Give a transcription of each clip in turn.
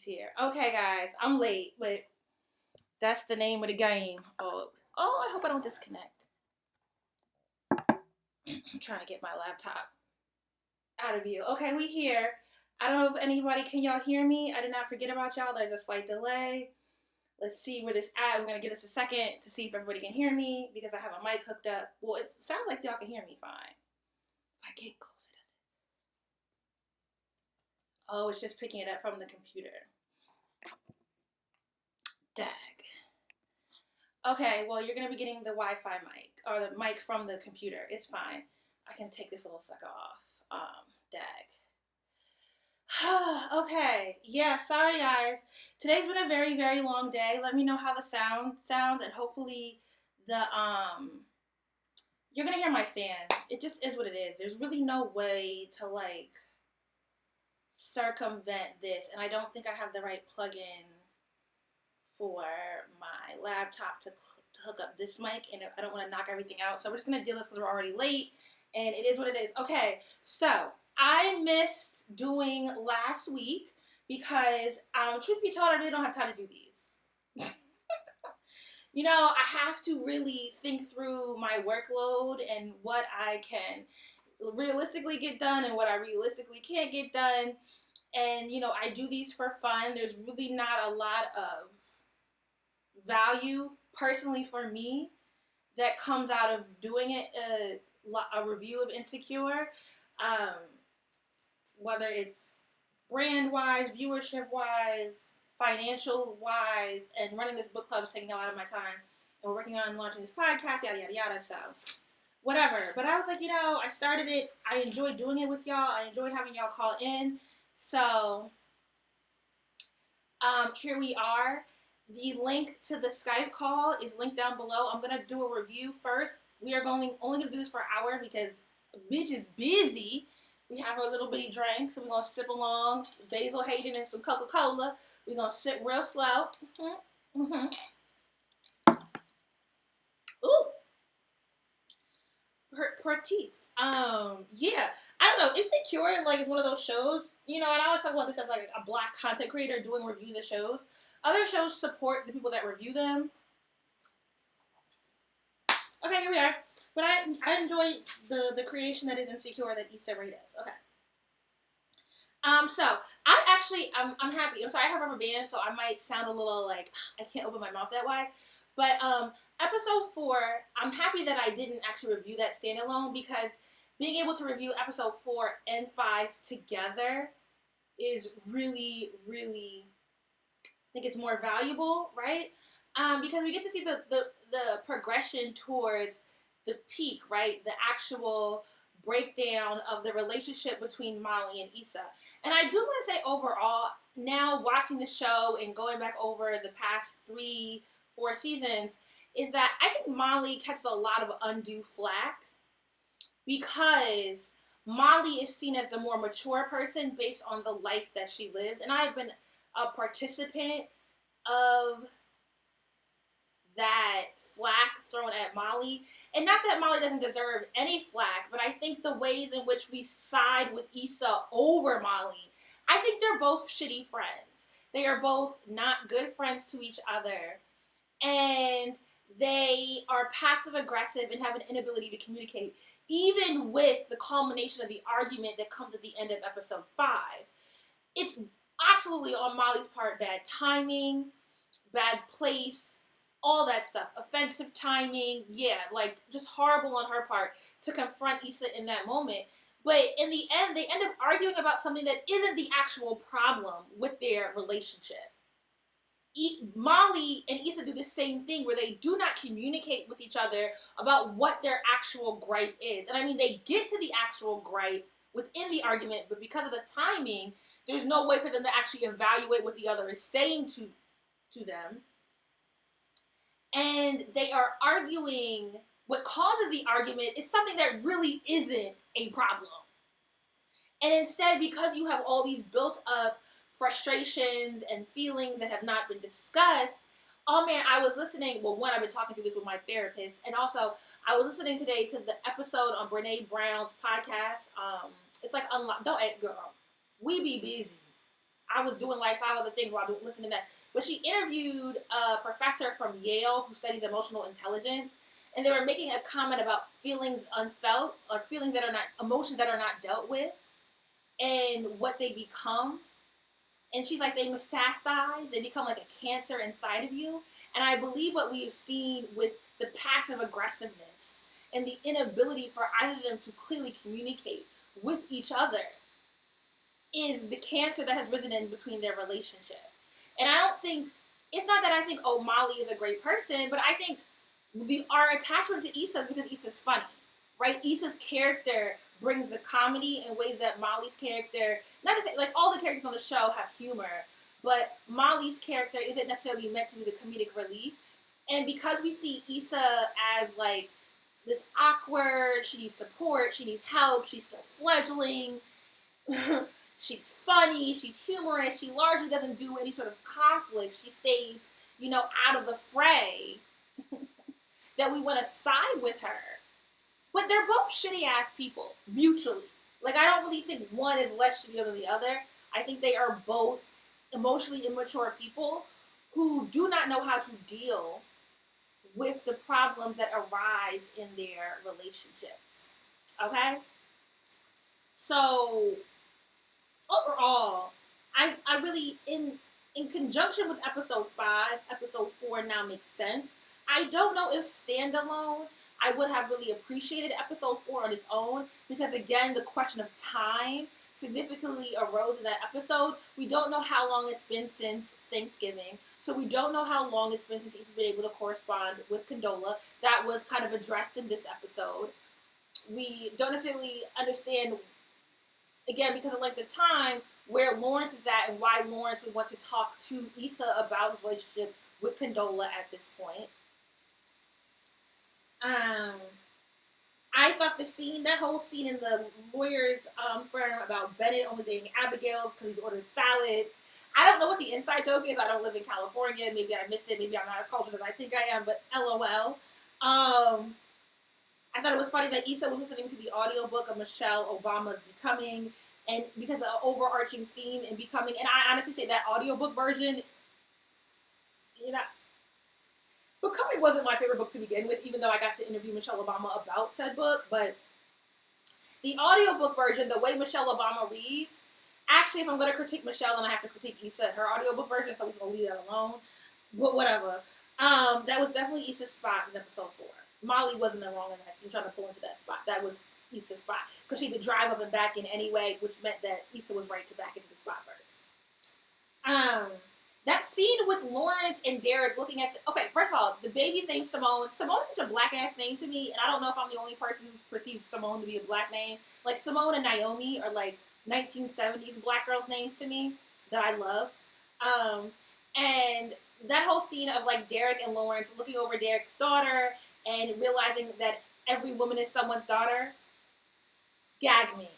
He's here. Okay, guys, I'm late, but that's the name of the game. Oh, I hope I don't disconnect. I'm trying to get my laptop out of view. Okay, we here. I don't know if anybody can y'all hear me. I did not forget about y'all. There's a slight delay. Let's see where this at. We're gonna give this a second to see if everybody can hear me because I have a mic hooked up. Well, it sounds like y'all can hear me fine. If I get closer, oh, it's just picking it up from the computer. Dag. Okay, well, you're going to be getting the Wi-Fi mic, or the mic from the computer. It's fine. I can take this little sucker off. Dag. Okay, yeah, sorry, guys. Today's been a very, very long day. Let me know how the sound sounds, and hopefully you're going to hear my fan. It just is what it is. There's really no way to, circumvent this, and I don't think I have the right plug-in for my laptop to hook up this mic, and I don't want to knock everything out, so we're just going to deal with this because we're already late, and it is what it is. Okay, so I missed doing last week because, truth be told, I really don't have time to do these. You know, I have to really think through my workload and what I can realistically get done and what I realistically can't get done. And, you know, I do these for fun. There's really not a lot of value, personally for me, that comes out of doing it, a review of Insecure. Whether it's brand-wise, viewership-wise, financial-wise, and running this book club is taking a lot of my time. And we're working on launching this podcast, yada, yada, yada, so whatever. But I was like, you know, I started it. I enjoy doing it with y'all. I enjoy having y'all call in. So, here we are. The link to the Skype call is linked down below. I'm going to do a review first. We are only going to do this for an hour because bitch is busy. We have our little bitty drink, so we're going to sip along. Basil Hayden and some Coca-Cola. We're going to sip real slow. Mm-hmm. Ooh. Her teeth. Yeah. I don't know. Insecure, is one of those shows, you know, and I always talk about this as, a Black content creator doing reviews of shows. Other shows support the people that review them. Okay, here we are. But I enjoy the creation that is Insecure that Issa Rae does. Okay. So I'm happy. I'm sorry I have rubber bands, so I might sound a little I can't open my mouth that wide. But episode 4, I'm happy that I didn't actually review that standalone because being able to review episode 4 and 5 together is really, really, I think it's more valuable, right? Because we get to see the progression towards the peak, right? The actual breakdown of the relationship between Molly and Issa. And I do want to say overall, now watching the show and going back over the past 3-4 seasons, is that I think Molly catches a lot of undue flack because Molly is seen as the more mature person based on the life that she lives. And I've been a participant of that flack thrown at Molly. And not that Molly doesn't deserve any flack, but I think the ways in which we side with Issa over Molly, I think they're both shitty friends. They are both not good friends to each other. And they are passive aggressive and have an inability to communicate, even with the culmination of the argument that comes at the end of episode 5. It's absolutely on Molly's part bad timing, bad place, all that stuff. Offensive timing, yeah, just horrible on her part to confront Issa in that moment. But in the end, they end up arguing about something that isn't the actual problem with their relationship. Molly and Issa do the same thing where they do not communicate with each other about what their actual gripe is. And I mean, they get to the actual gripe within the argument, but because of the timing, there's no way for them to actually evaluate what the other is saying to them. And they are arguing, what causes the argument is something that really isn't a problem. And instead, because you have all these built up frustrations and feelings that have not been discussed, oh man, I was listening, well, one, I've been talking through this with my therapist, and also, I was listening today to the episode on Brene Brown's podcast. It's like, don't, girl, we be busy. I was doing like 5 other things while listening to that. But she interviewed a professor from Yale who studies emotional intelligence, and they were making a comment about feelings unfelt, or feelings that are not, emotions that are not dealt with, and what they become. And she's like, they metastasize, they become like a cancer inside of you. And I believe what we've seen with the passive aggressiveness and the inability for either of them to clearly communicate with each other is the cancer that has risen in between their relationship. And I don't think, it's not that I think, oh, Molly is a great person, but I think our attachment to Issa is because Issa's funny, right? Issa's character brings the comedy in ways that Molly's character, not to say, like, all the characters on the show have humor, but Molly's character isn't necessarily meant to be the comedic relief. And because we see Issa as, like, this awkward, she needs support, she needs help, she's still fledgling, she's funny, she's humorous, she largely doesn't do any sort of conflict, she stays, out of the fray, that we want to side with her. But they're both shitty-ass people, mutually. Like, I don't really think one is less shitty than the other. I think they are both emotionally immature people who do not know how to deal with the problems that arise in their relationships. Okay? So, overall, I really, in conjunction with episode 5, episode 4 now makes sense. I don't know if standalone, I would have really appreciated episode 4 on its own, because again, the question of time significantly arose in that episode. We don't know how long it's been since Thanksgiving, so we don't know how long it's been since he's been able to correspond with Condola. That was kind of addressed in this episode. We don't necessarily understand, again, because of length of time, where Lawrence is at and why Lawrence would want to talk to Issa about his relationship with Condola at this point. I thought that whole scene in the lawyer's firm about Bennett only dating Abigail's because he's ordered salads. I don't know what the inside joke is. I don't live in California. Maybe I missed it. Maybe I'm not as cultured as I think I am, but LOL. I thought it was funny that Issa was listening to the audiobook of Michelle Obama's Becoming, and because of the overarching theme in Becoming, and I honestly say that audiobook version, Becoming wasn't my favorite book to begin with, even though I got to interview Michelle Obama about said book. But the audiobook version, the way Michelle Obama reads, actually, if I'm going to critique Michelle, then I have to critique Issa and her audiobook version, so we're going to leave that alone. But whatever. That was definitely Issa's spot in episode 4. Molly wasn't wrong in that scene, trying to pull into that spot. That was Issa's spot. Because she had to drive up and back in anyway, which meant that Issa was right to back into the spot first. That scene with Lawrence and Derek looking at okay, first of all, the baby's named Simone. Simone's such a black-ass name to me, and I don't know if I'm the only person who perceives Simone to be a black name. Like, Simone and Naomi are, like, 1970s black girls' names to me that I love. And that whole scene of, like, Derek and Lawrence looking over Derek's daughter and realizing that every woman is someone's daughter, gagged me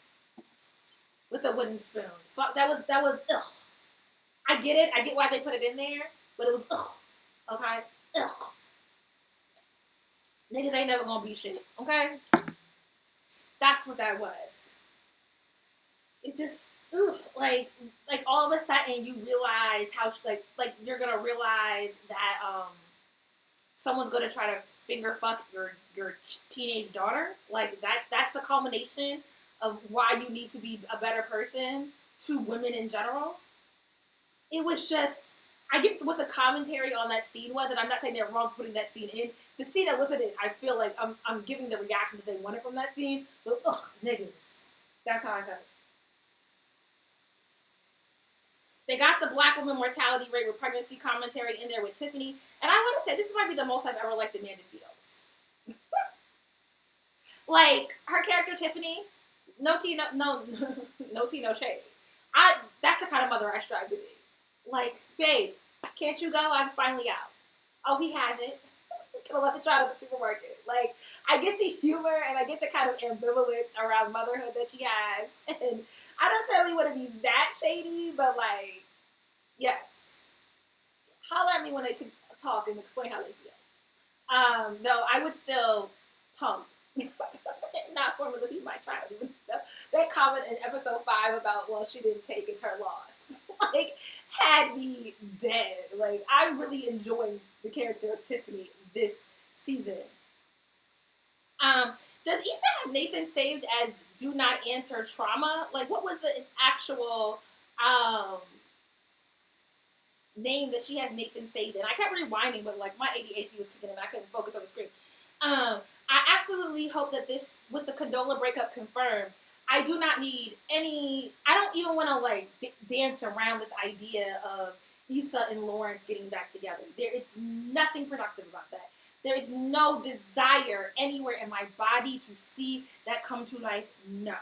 with a wooden spoon. Fuck, that was, ugh. I get it. I get why they put it in there, but it was ugh. Okay? Ugh. Niggas ain't never gonna be shit. Okay? That's what that was. It just, ugh. Like all of a sudden you realize how, like you're gonna realize that, someone's gonna try to finger fuck your teenage daughter. Like, that's the culmination of why you need to be a better person to women in general. It was just, I get what the commentary on that scene was, and I'm not saying they're wrong for putting that scene in. The scene elicited, I feel like I'm giving the reaction that they wanted from that scene, but ugh, niggas. That's how I felt. They got the black woman mortality rate with pregnancy commentary in there with Tiffany, and I want to say this might be the most I've ever liked Amanda Seals. Like, her character Tiffany, no tea, no shade. That's the kind of mother I strive to be. Like, babe, can't you go? I'm finally out. Oh, he has it. Gonna let the child at the supermarket. Like, I get the humor and I get the kind of ambivalence around motherhood that she has. And I don't necessarily want to be that shady, but, like, yes. Holler at me when they can talk and explain how they feel. Though I would still pump Not forming to feed my child. That comment in episode 5 about, well, she didn't take, it's her loss. Like, had me dead. Like, I'm really enjoying the character of Tiffany this season. Does Issa have Nathan saved as do not answer trauma? Like, what was the actual name that she has Nathan saved in? I kept rewinding, but like my ADHD was kicking in. I couldn't focus on the screen. I absolutely hope that this, with the Condola breakup confirmed, I do not need any. I don't even want to like dance around this idea of Issa and Lawrence getting back together. There is nothing productive about that. There is no desire anywhere in my body to see that come to life. No.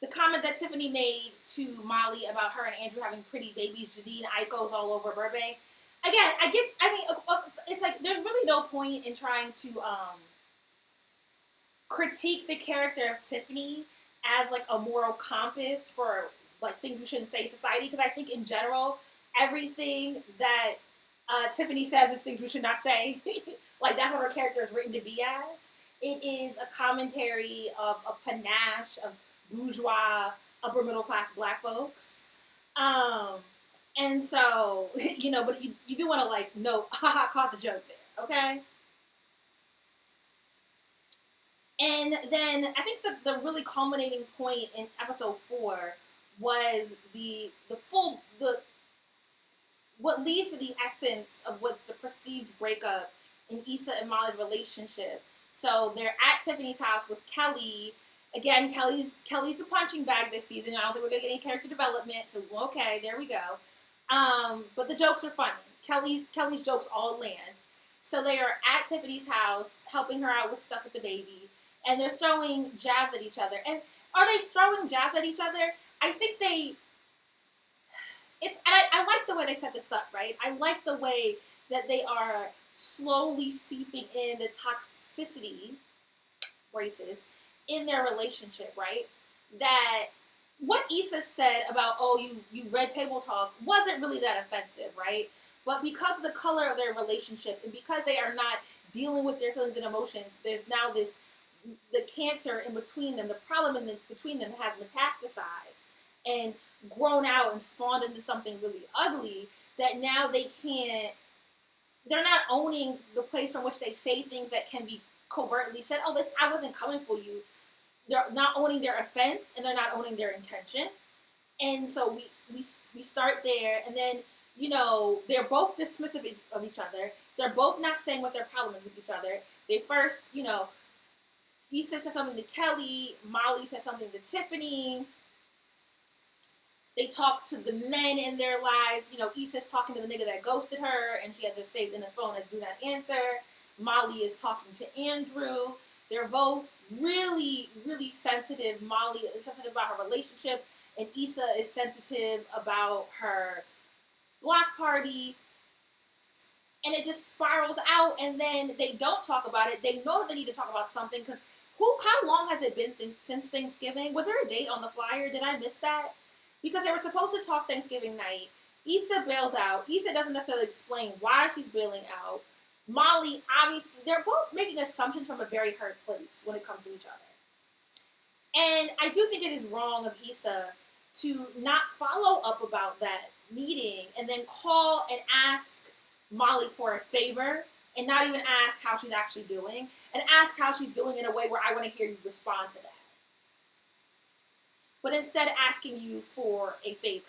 The comment that Tiffany made to Molly about her and Andrew having pretty babies, Janine Eichel's all over Burbank. Again, it's like there's really no point in trying to critique the character of Tiffany as like a moral compass for like things we shouldn't say in society, because I think in general everything that Tiffany says is things we should not say. Like that's what her character is written to be as. It is a commentary of a panache of bourgeois upper middle class black folks. And so, you know, but you do want to like note, haha, caught the joke there, okay? And then I think the really culminating point in episode 4 was what leads to the essence of what's the perceived breakup in Issa and Molly's relationship. So they're at Tiffany's house with Kelly. Again, Kelly's the punching bag this season. I don't think we're going to get any character development, so okay, there we go. But the jokes are funny. Kelly's jokes all land. So they are at Tiffany's house, helping her out with stuff with the baby, and they're throwing jabs at each other. And are they throwing jabs at each other? I think I like the way they set this up, right? I like the way that they are slowly seeping in the toxicity, braces, in their relationship, right? That what Issa said about, oh, you red table talk wasn't really that offensive, right? But because of the color of their relationship and because they are not dealing with their feelings and emotions, there's now the cancer in between them, the problem between them has metastasized and grown out and spawned into something really ugly that now they're not owning the place from which they say things that can be covertly said, oh, I wasn't coming for you. They're not owning their offense and they're not owning their intention. And so we start there, and then, you know, they're both dismissive of each other. They're both not saying what their problem is with each other. They first, you know, Issa says something to Kelly, Molly says something to Tiffany. They talk to the men in their lives. You know, Issa's talking to the nigga that ghosted her, and she has it saved in her phone as do not answer. Molly is talking to Andrew. They're both really, really sensitive. Molly is sensitive about her relationship, and Issa is sensitive about her block party. And it just spirals out, and then they don't talk about it. They know they need to talk about something, because how long has it been since Thanksgiving? Was there a date on the flyer? Did I miss that? Because they were supposed to talk Thanksgiving night. Issa bails out. Issa doesn't necessarily explain why she's bailing out. Molly, obviously, they're both making assumptions from a very hurt place when it comes to each other. And I do think it is wrong of Issa to not follow up about that meeting and then call and ask Molly for a favor and not even ask how she's actually doing, and ask how she's doing in a way where I want to hear you respond to that. But instead asking you for a favor.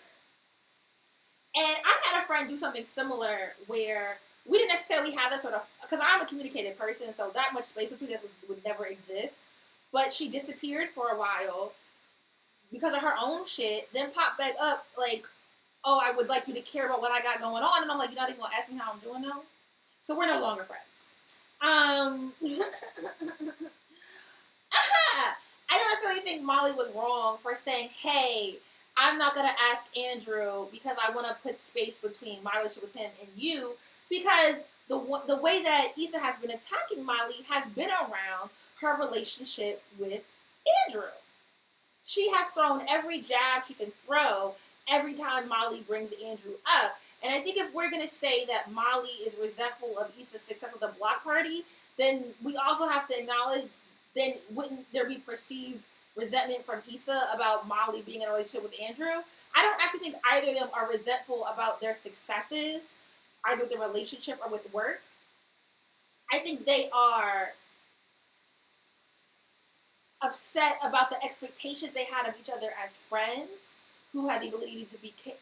And I had a friend do something similar where we didn't necessarily have that sort of, because I'm a communicative person, so that much space between us would never exist. But she disappeared for a while because of her own shit, then popped back up like, oh, I would like you to care about what I got going on. And I'm like, you're not even going to ask me how I'm doing now? So we're no longer friends. I don't necessarily think Molly was wrong for saying, hey, I'm not going to ask Andrew because I want to put space between my relationship with him and you, because the way that Issa has been attacking Molly has been around her relationship with Andrew. She has thrown every jab she can throw every time Molly brings Andrew up. And I think if we're going to say that Molly is resentful of Issa's success with the block party, then we also have to acknowledge then wouldn't there be perceived resentment from Issa about Molly being in a relationship with Andrew? I don't actually think either of them are resentful about their successes, either with the relationship or with work. I think they are upset about the expectations they had of each other as friends, who had the ability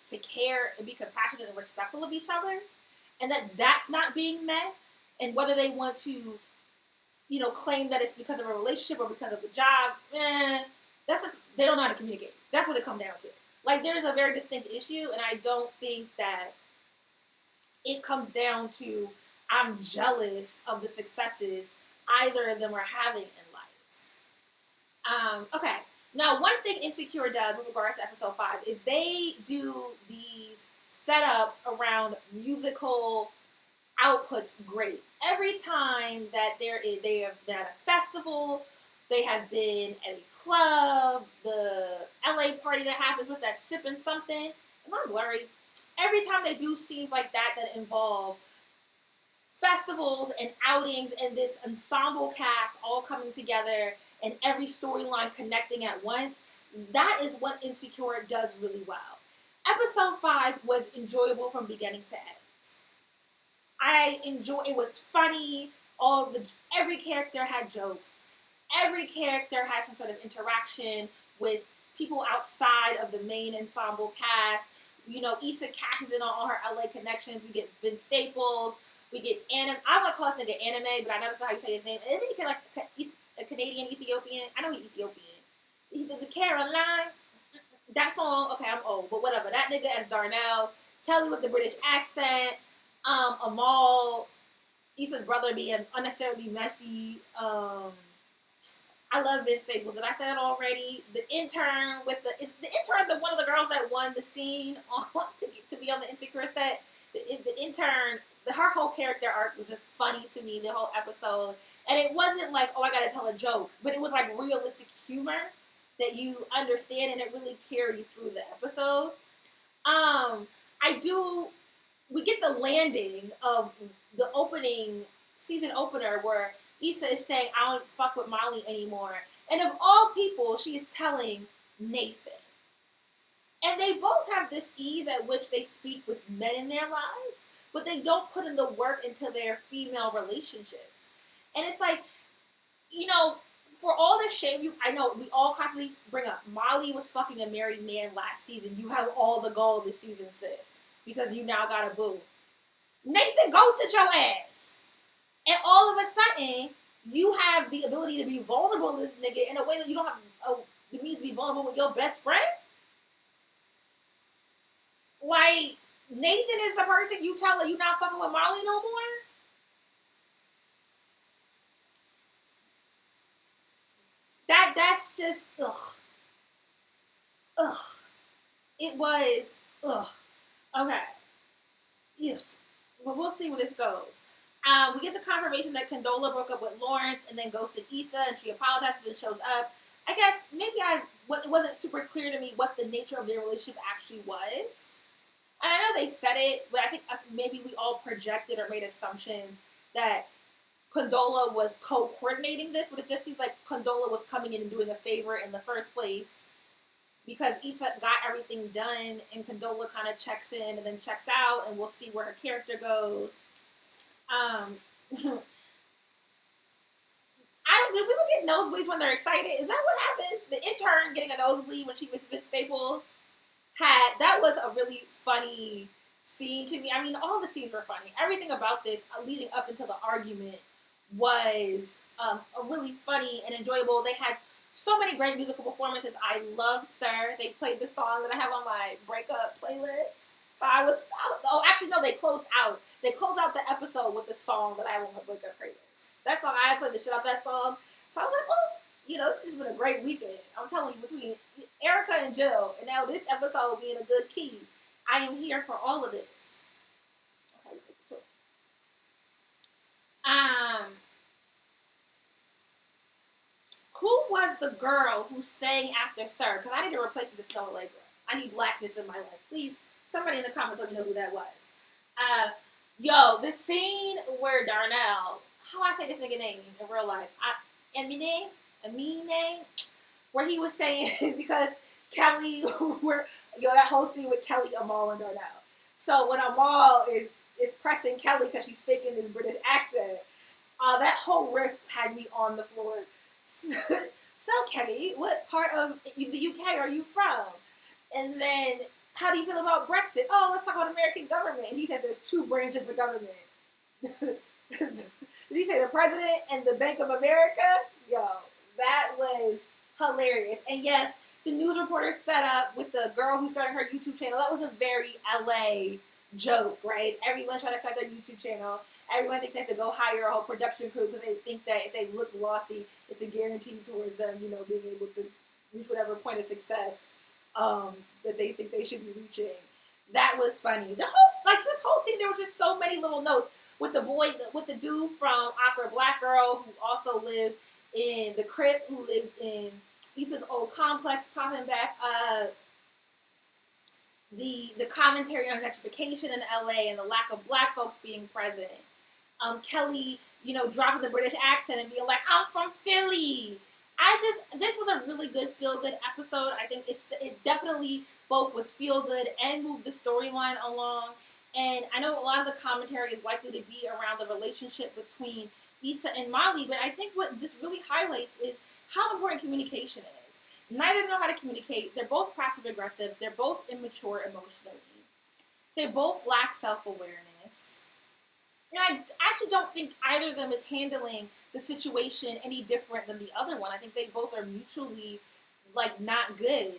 to care and be compassionate and respectful of each other, and that's not being met. And whether they want to, claim that it's because of a relationship or because of a job, that's just, they don't know how to communicate. That's what it comes down to. Like, there's a very distinct issue, and I don't think that it comes down to I'm jealous of the successes either of them are having in life. Okay. Now, one thing Insecure does with regards to episode 5 is they do these setups around musical outputs great. Every time that they have been at a festival, they have been at a club, the LA party that happens, what's that, Sipping Something? Am I blurry? Every time they do scenes like that involve festivals and outings and this ensemble cast all coming together and every storyline connecting at once, that is what Insecure does really well. Episode 5 was enjoyable from beginning to end. It was funny. Every character had jokes. Every character had some sort of interaction with people outside of the main ensemble cast. Issa cashes in on all her LA connections. We get Vince Staples. We get Anime. I want to call this nigga Anime, but I never saw how you say his name. Isn't he like a Canadian Ethiopian? I know he's Ethiopian. He does a Caroline. That song, okay, I'm old, but whatever. That nigga as Darnell. Kelly with the British accent. Amal, Issa's brother being unnecessarily messy. I love Vince Staples. Did I say that already? The intern is the intern one of the girls that won the scene to be on the Insecure set. The intern, her whole character arc was just funny to me, the whole episode. And it wasn't like, oh, I gotta tell a joke, but it was like realistic humor that you understand, and it really carried through the episode. We get the landing of the season opener where Issa is saying, I don't fuck with Molly anymore. And of all people, she is telling Nathan. And they both have this ease at which they speak with men in their lives, but they don't put in the work into their female relationships. And it's like, for all the shame, I know we all constantly bring up, Molly was fucking a married man last season. You have all the gold this season, sis, because you now got a boo. Nathan ghosted your ass. And all of a sudden, you have the ability to be vulnerable to this nigga in a way that you don't have the means to be vulnerable with your best friend. Like, Nathan is the person you tell her you not fucking with Molly no more? That's just, ugh. It was, okay. Yeah. Well, we'll see where this goes. We get the confirmation that Condola broke up with Lawrence and then ghosted Issa, and she apologizes and shows up. I guess maybe it wasn't super clear to me what the nature of their relationship actually was. And I know they said it, but I think maybe we all projected or made assumptions that Condola was co-coordinating this, but it just seems like Condola was coming in and doing a favor in the first place because Issa got everything done and Condola kind of checks in and then checks out, and we'll see where her character goes. Do people get nosebleeds when they're excited? Is that what happens? The intern getting a nosebleed when she was with Staples that was a really funny scene to me. I mean, all the scenes were funny. Everything about this leading up into the argument was a really funny and enjoyable. They had so many great musical performances. I love Sir. They played the song that I have on my breakup playlist. So they closed out. They closed out the episode with the song that I have on my breakup playlist. That song, I played the shit out that song. So I was like, oh, this has been a great weekend. I'm telling you, between Erica and Jill, and now this episode being a good key, I am here for all of this. Okay, who was the girl who sang after Sir? Because I need to replace with the Snow Allegra. I need blackness in my life. Please, somebody in the comments let me know who that was. The scene where Darnell, how I say this nigga name in real life? Emine, where he was saying because Kelly, that whole scene with Kelly, Amal, and Darnell. So when Amal is pressing Kelly because she's faking this British accent, that whole riff had me on the floor. So Kelly, what part of the UK are you from? And then, how do you feel about Brexit? Oh, let's talk about American government. And he said there's two branches of government. Did he say the president and the Bank of America? Yo, that was hilarious. And yes, the news reporter set up with the girl who's starting her YouTube channel. That was a very LA joke, right? Everyone's trying to start their YouTube channel. Everyone thinks they have to go hire a whole production crew because they think that if they look glossy, it's a guarantee towards them, being able to reach whatever point of success that they think they should be reaching. That was funny. This whole scene, there were just so many little notes with the dude from Awkward Black Girl who also lived in the Crip, who lived in Issa's old complex, popping back up. The commentary on gentrification in LA and the lack of black folks being present. Kelly, dropping the British accent and being like, I'm from Philly. This was a really good feel-good episode. I think it definitely both was feel-good and moved the storyline along. And I know a lot of the commentary is likely to be around the relationship between Issa and Molly, but I think what this really highlights is how important communication is. Neither know how to communicate. They're both passive-aggressive. They're both immature emotionally. They both lack self-awareness. And I actually don't think either of them is handling the situation any different than the other one. I think they both are mutually, not good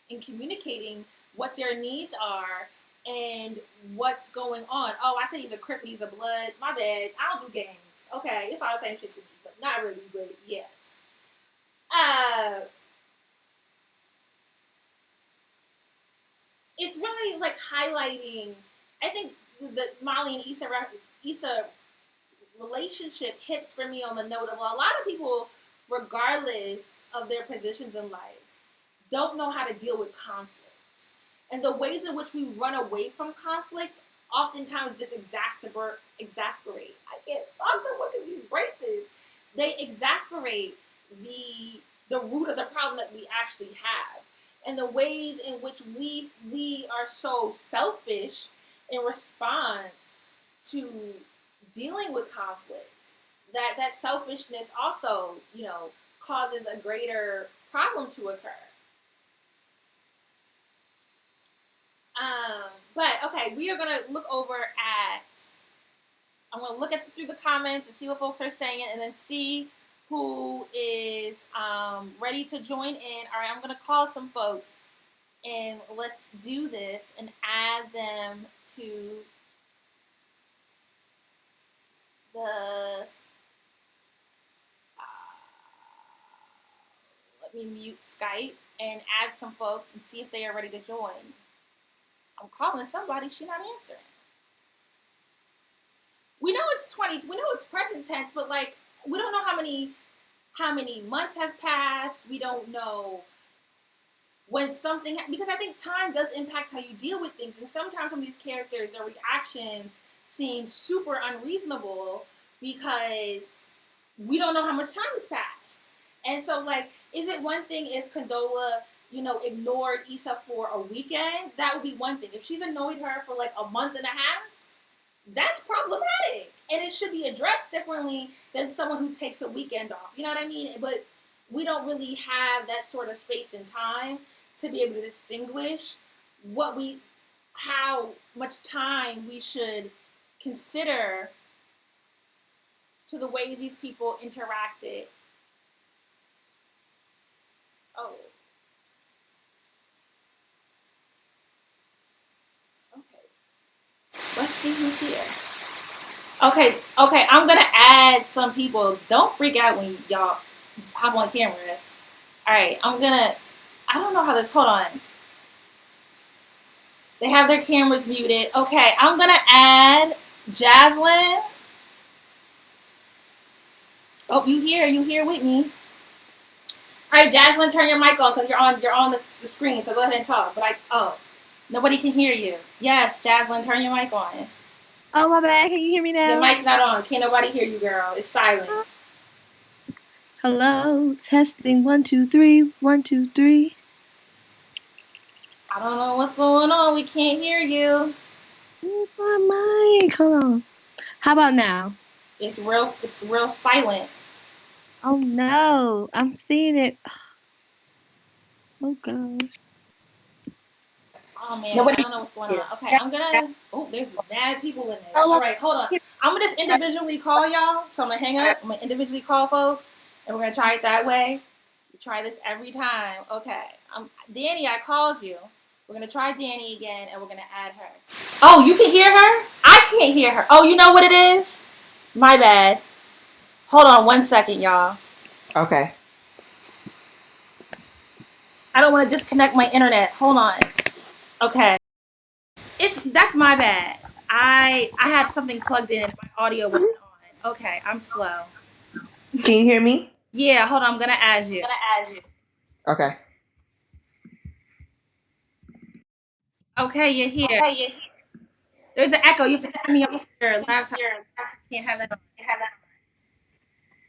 in communicating what their needs are and what's going on. Oh, I said he's a Crip and he's a Blood. My bad. I don't do games. Okay, it's all the same shit to me, but not really, but yes. It's really, highlighting, I think, the Molly and Issa relationship hits for me on the note of a lot of people, regardless of their positions in life, don't know how to deal with conflict. And the ways in which we run away from conflict oftentimes just exasperate. I can't talk to look at these braces. They exasperate the root of the problem that we actually have. And the ways in which we are so selfish in response to dealing with conflict, that selfishness also, causes a greater problem to occur. But okay, we are gonna look over at. I'm gonna look through the comments and see what folks are saying, and then see who is ready to join in. All right, I'm gonna call some folks, and let's do this and add them to the. Let me mute Skype and add some folks and see if they are ready to join. I'm calling somebody, she's not answering. We know it's we know it's present tense, but we don't know how many months have passed. We don't know when something, because I think time does impact how you deal with things. And sometimes some of these characters, their reactions seem super unreasonable because we don't know how much time has passed. And so, is it one thing if Condola, ignored Issa for a weekend? That would be one thing. If she's annoyed her for a month and a half, that's problematic. And it should be addressed differently than someone who takes a weekend off. You know what I mean? But we don't really have that sort of space and time to be able to distinguish how much time we should consider to the ways these people interacted. Oh. Let's see who's here. Okay, I'm gonna add some people. Don't freak out when y'all hop on camera. Alright, I don't know how this, hold on. They have their cameras muted. Okay, I'm gonna add Jaslyn. Oh, you here with me. Alright, Jaslyn, turn your mic on because you're on the screen, so go ahead and talk. But nobody can hear you. Yes, Jaslyn, turn your mic on. Oh, my bad. Can you hear me now? The mic's not on. Can't nobody hear you, girl. It's silent. Hello, testing 1 2 3, 1 2 3. I don't know what's going on. We can't hear you. Where's my mic? Hold on. How about now? It's real silent. Oh no, I'm seeing it. Oh gosh. Oh man, I Nobody don't know what's going here. on. Okay, I'm gonna. Oh, there's mad people in this. All Hello. right, hold on. I'm gonna just individually call y'all. So I'm gonna hang up. I'm gonna individually call folks, and we're gonna try it that way. We try this every time. Okay. Danny, I called you. We're gonna try Danny again, and we're gonna add her. Oh, you can hear her? I can't hear her. Oh, you know what it is? My bad. Hold on 1 second, y'all. Okay. I don't want to disconnect my internet. Hold on. Okay. That's my bad. I had something plugged in and my audio wasn't on. Okay, I'm slow. Can you hear me? Yeah, hold on, I'm gonna add you. Okay. Okay, you're here. There's an echo. You have to turn me off your laptop. Can't have that on.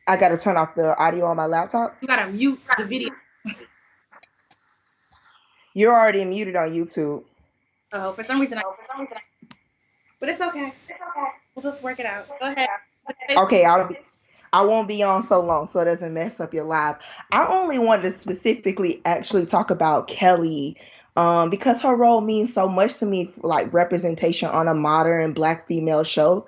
I got to turn off the audio on my laptop. You gotta mute the video. You're already muted on YouTube. Oh, for some reason but it's okay. We'll just work it out. Go ahead. Okay, I won't be on so long so it doesn't mess up your live. I only wanted to specifically actually talk about Kelly because her role means so much to me, like representation on a modern black female show.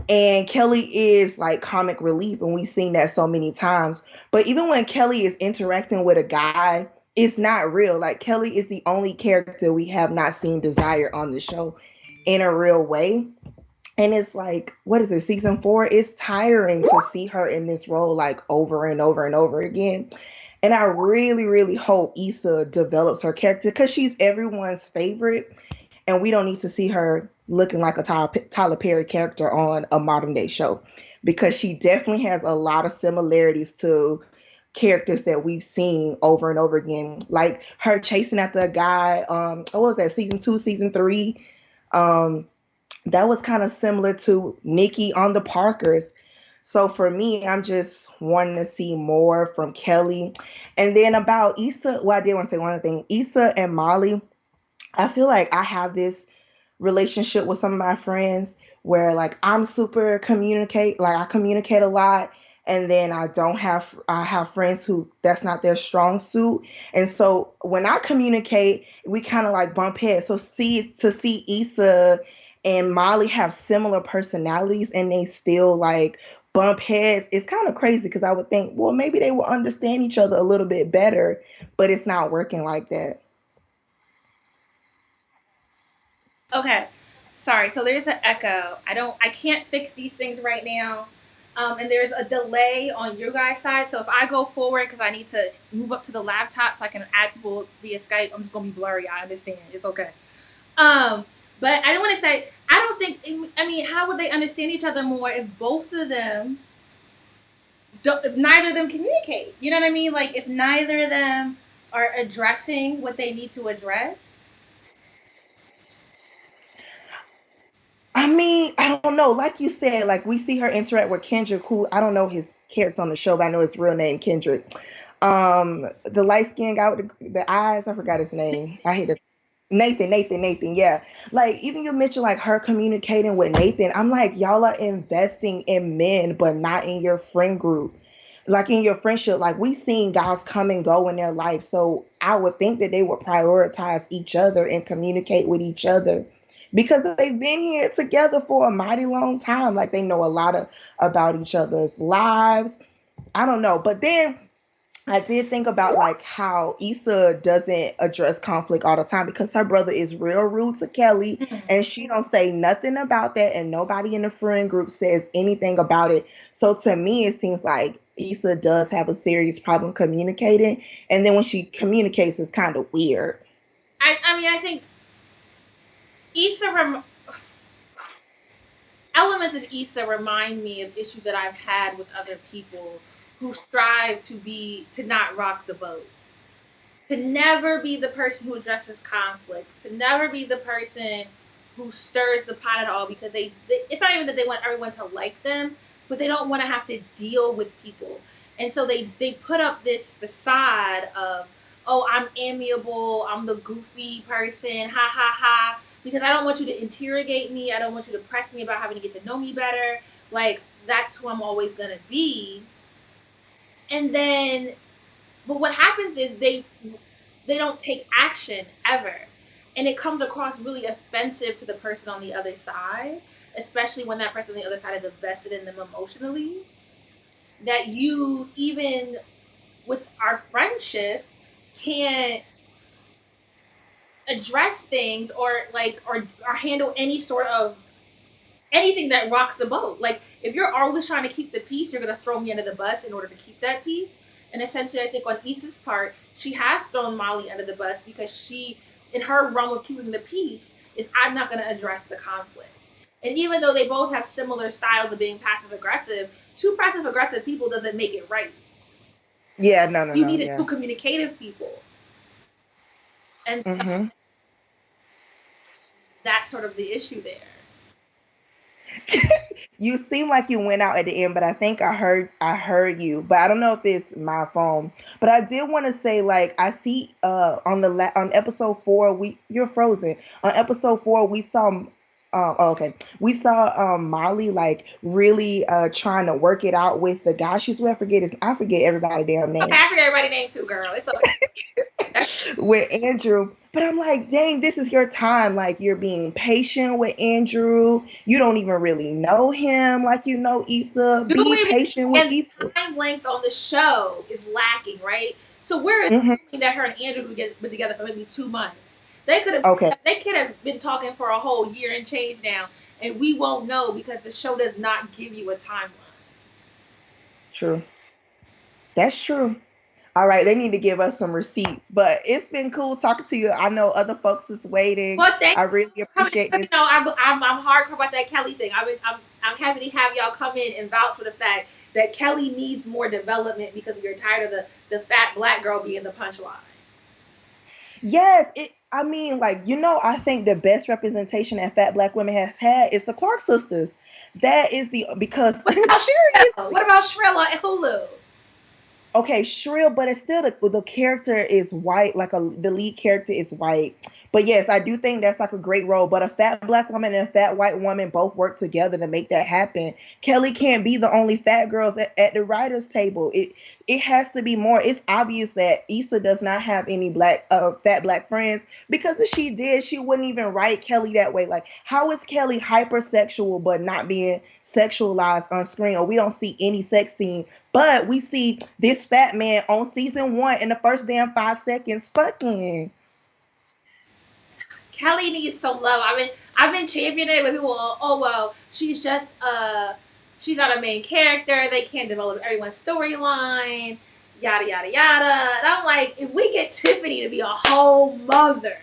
And Kelly is like comic relief, and we've seen that so many times. But even when Kelly is interacting with a guy, it's not real. Like Kelly is the only character we have not seen desire on the show in a real way. And it's like, what is it, season 4? It's tiring to see her in this role like over and over and over again. And I really, really hope Issa develops her character because she's everyone's favorite, and we don't need to see her looking like a Tyler Perry character on a modern day show because she definitely has a lot of similarities to characters that we've seen over and over again. Like her chasing after a guy, what was that, season 2, season 3? Um, that was kind of similar to Nikki on the Parkers. So for me, I'm just wanting to see more from Kelly. And then about Issa, well, I did want to say one other thing. Issa and Molly, I feel like I have this relationship with some of my friends where like I'm super communicate, like I communicate a lot, and then I have friends who that's not their strong suit. And so when I communicate, we kind of like bump heads. So see Issa and Molly have similar personalities and they still like bump heads. It's kind of crazy because I would think, well, maybe they will understand each other a little bit better, but it's not working like that. Okay. Sorry. So there's an echo. I can't fix these things right now. And there's a delay on your guys' side. So if I go forward because I need to move up to the laptop so I can add people via Skype, I'm just gonna be blurry. I understand. It's okay. Um, but I don't want to say I don't think. I mean, how would they understand each other more if both of them don't? If neither of them communicate, you know what I mean? Like if neither of them are addressing what they need to address. I mean, I don't know. Like you said, like we see her interact with Kendrick, who I don't know his character on the show, but I know his real name, Kendrick. The light skinned guy with the eyes, I forgot his name. I hate it. Nathan. Yeah. Like even you mentioned like her communicating with Nathan. I'm like, y'all are investing in men, but not in your friend group. Like in your friendship, like we seen guys come and go in their life. So I would think that they would prioritize each other and communicate with each other because they've been here together for a mighty long time. Like they know a lot about each other's lives. I don't know. But then I did think about like how Issa doesn't address conflict all the time because her brother is real rude to Kelly and she don't say nothing about that and nobody in the friend group says anything about it. So to me it seems like Issa does have a serious problem communicating, and then when she communicates it's kind of weird. I mean, I think Issa elements of Issa remind me of issues that I've had with other people who strive to not rock the boat, to never be the person who addresses conflict, to never be the person who stirs the pot at all because it's not even that they want everyone to like them, but they don't want to have to deal with people. And so they put up this facade of, oh, I'm amiable, I'm the goofy person, ha ha ha, because I don't want you to interrogate me, I don't want you to press me about having to get to know me better. Like, that's who I'm always gonna be. And then, but what happens is they don't take action ever, and it comes across really offensive to the person on the other side, especially when that person on the other side is invested in them emotionally. That you, even with our friendship, can't address things, or handle any sort of anything that rocks the boat. Like, if you're always trying to keep the peace, you're gonna throw me under the bus in order to keep that peace. And essentially, I think on Issa's part, she has thrown Molly under the bus because she, in her realm of keeping the peace, is, I'm not gonna address the conflict. And even though they both have similar styles of being passive aggressive, two passive aggressive people doesn't make it right. Yeah, no, no, You no, need two yeah. communicative people, and so Mm-hmm. that's sort of the issue there. You seem like you went out at the end, but I think I heard you, but I don't know if it's my phone. But I did want to say, like, I see on episode 4, we you're frozen. On episode 4 we saw oh, okay. We saw Molly like really trying to work it out with the guy she's with. I forget everybody's damn Okay, name. I forget everybody's name too, girl. It's okay. That's With Andrew. But I'm like, dang, this is your time. Like, you're being patient with Andrew. You don't even really know him like you know Issa. do Be we? patient with And Issa. the time length on the show is lacking, right? So we're Hmm. assuming that her and Andrew could get been together for maybe 2 months. They could have Okay, they could have been talking for a whole year and change now, and we won't know because the show does not give you a timeline. true. That's true. All right, they need to give us some receipts. But it's been cool talking to you. I know other folks is waiting. But thank I you really for coming. appreciate You this. know, I'm hardcore about that Kelly thing. I'm happy to have y'all come in and vouch for the fact that Kelly needs more development because we are tired of the fat black girl being the punchline. Yes, I mean, like, I think the best representation that fat black women has had is the Clark sisters. That is the because What about Shrill? What seriously. about Shrill on Hulu? Okay, shrill, but it's still the character is white, like the lead character is white. But yes, I do think that's like a great role. But a fat black woman and a fat white woman both work together to make that happen. Kelly can't be the only fat girls at the writers' table. It has to be more. It's obvious that Issa does not have any fat black friends, because if she did, she wouldn't even write Kelly that way. Like, how is Kelly hypersexual but not being sexualized on screen, or we don't see any sex scene, but we see this fat man on season 1 in the first damn 5 seconds fucking. Kelly needs some love. I've been championing it with people. Oh well, she's not a main character. They can't develop everyone's storyline. Yada yada yada. And I'm like, if we get Tiffany to be a whole mother,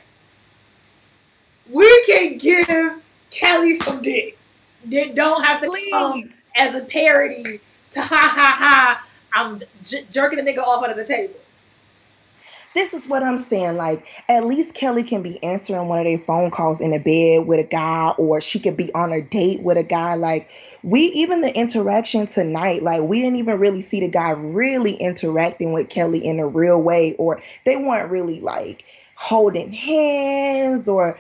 we can give Kelly some dick. They don't have to come Please. as a parody to ha ha ha. I'm jerking the nigga off under the table. This is what I'm saying. Like, at least Kelly can be answering one of their phone calls in the bed with a guy, or she could be on a date with a guy. Like, even the interaction tonight, like, we didn't even really see the guy really interacting with Kelly in a real way, or they weren't really like holding hands, or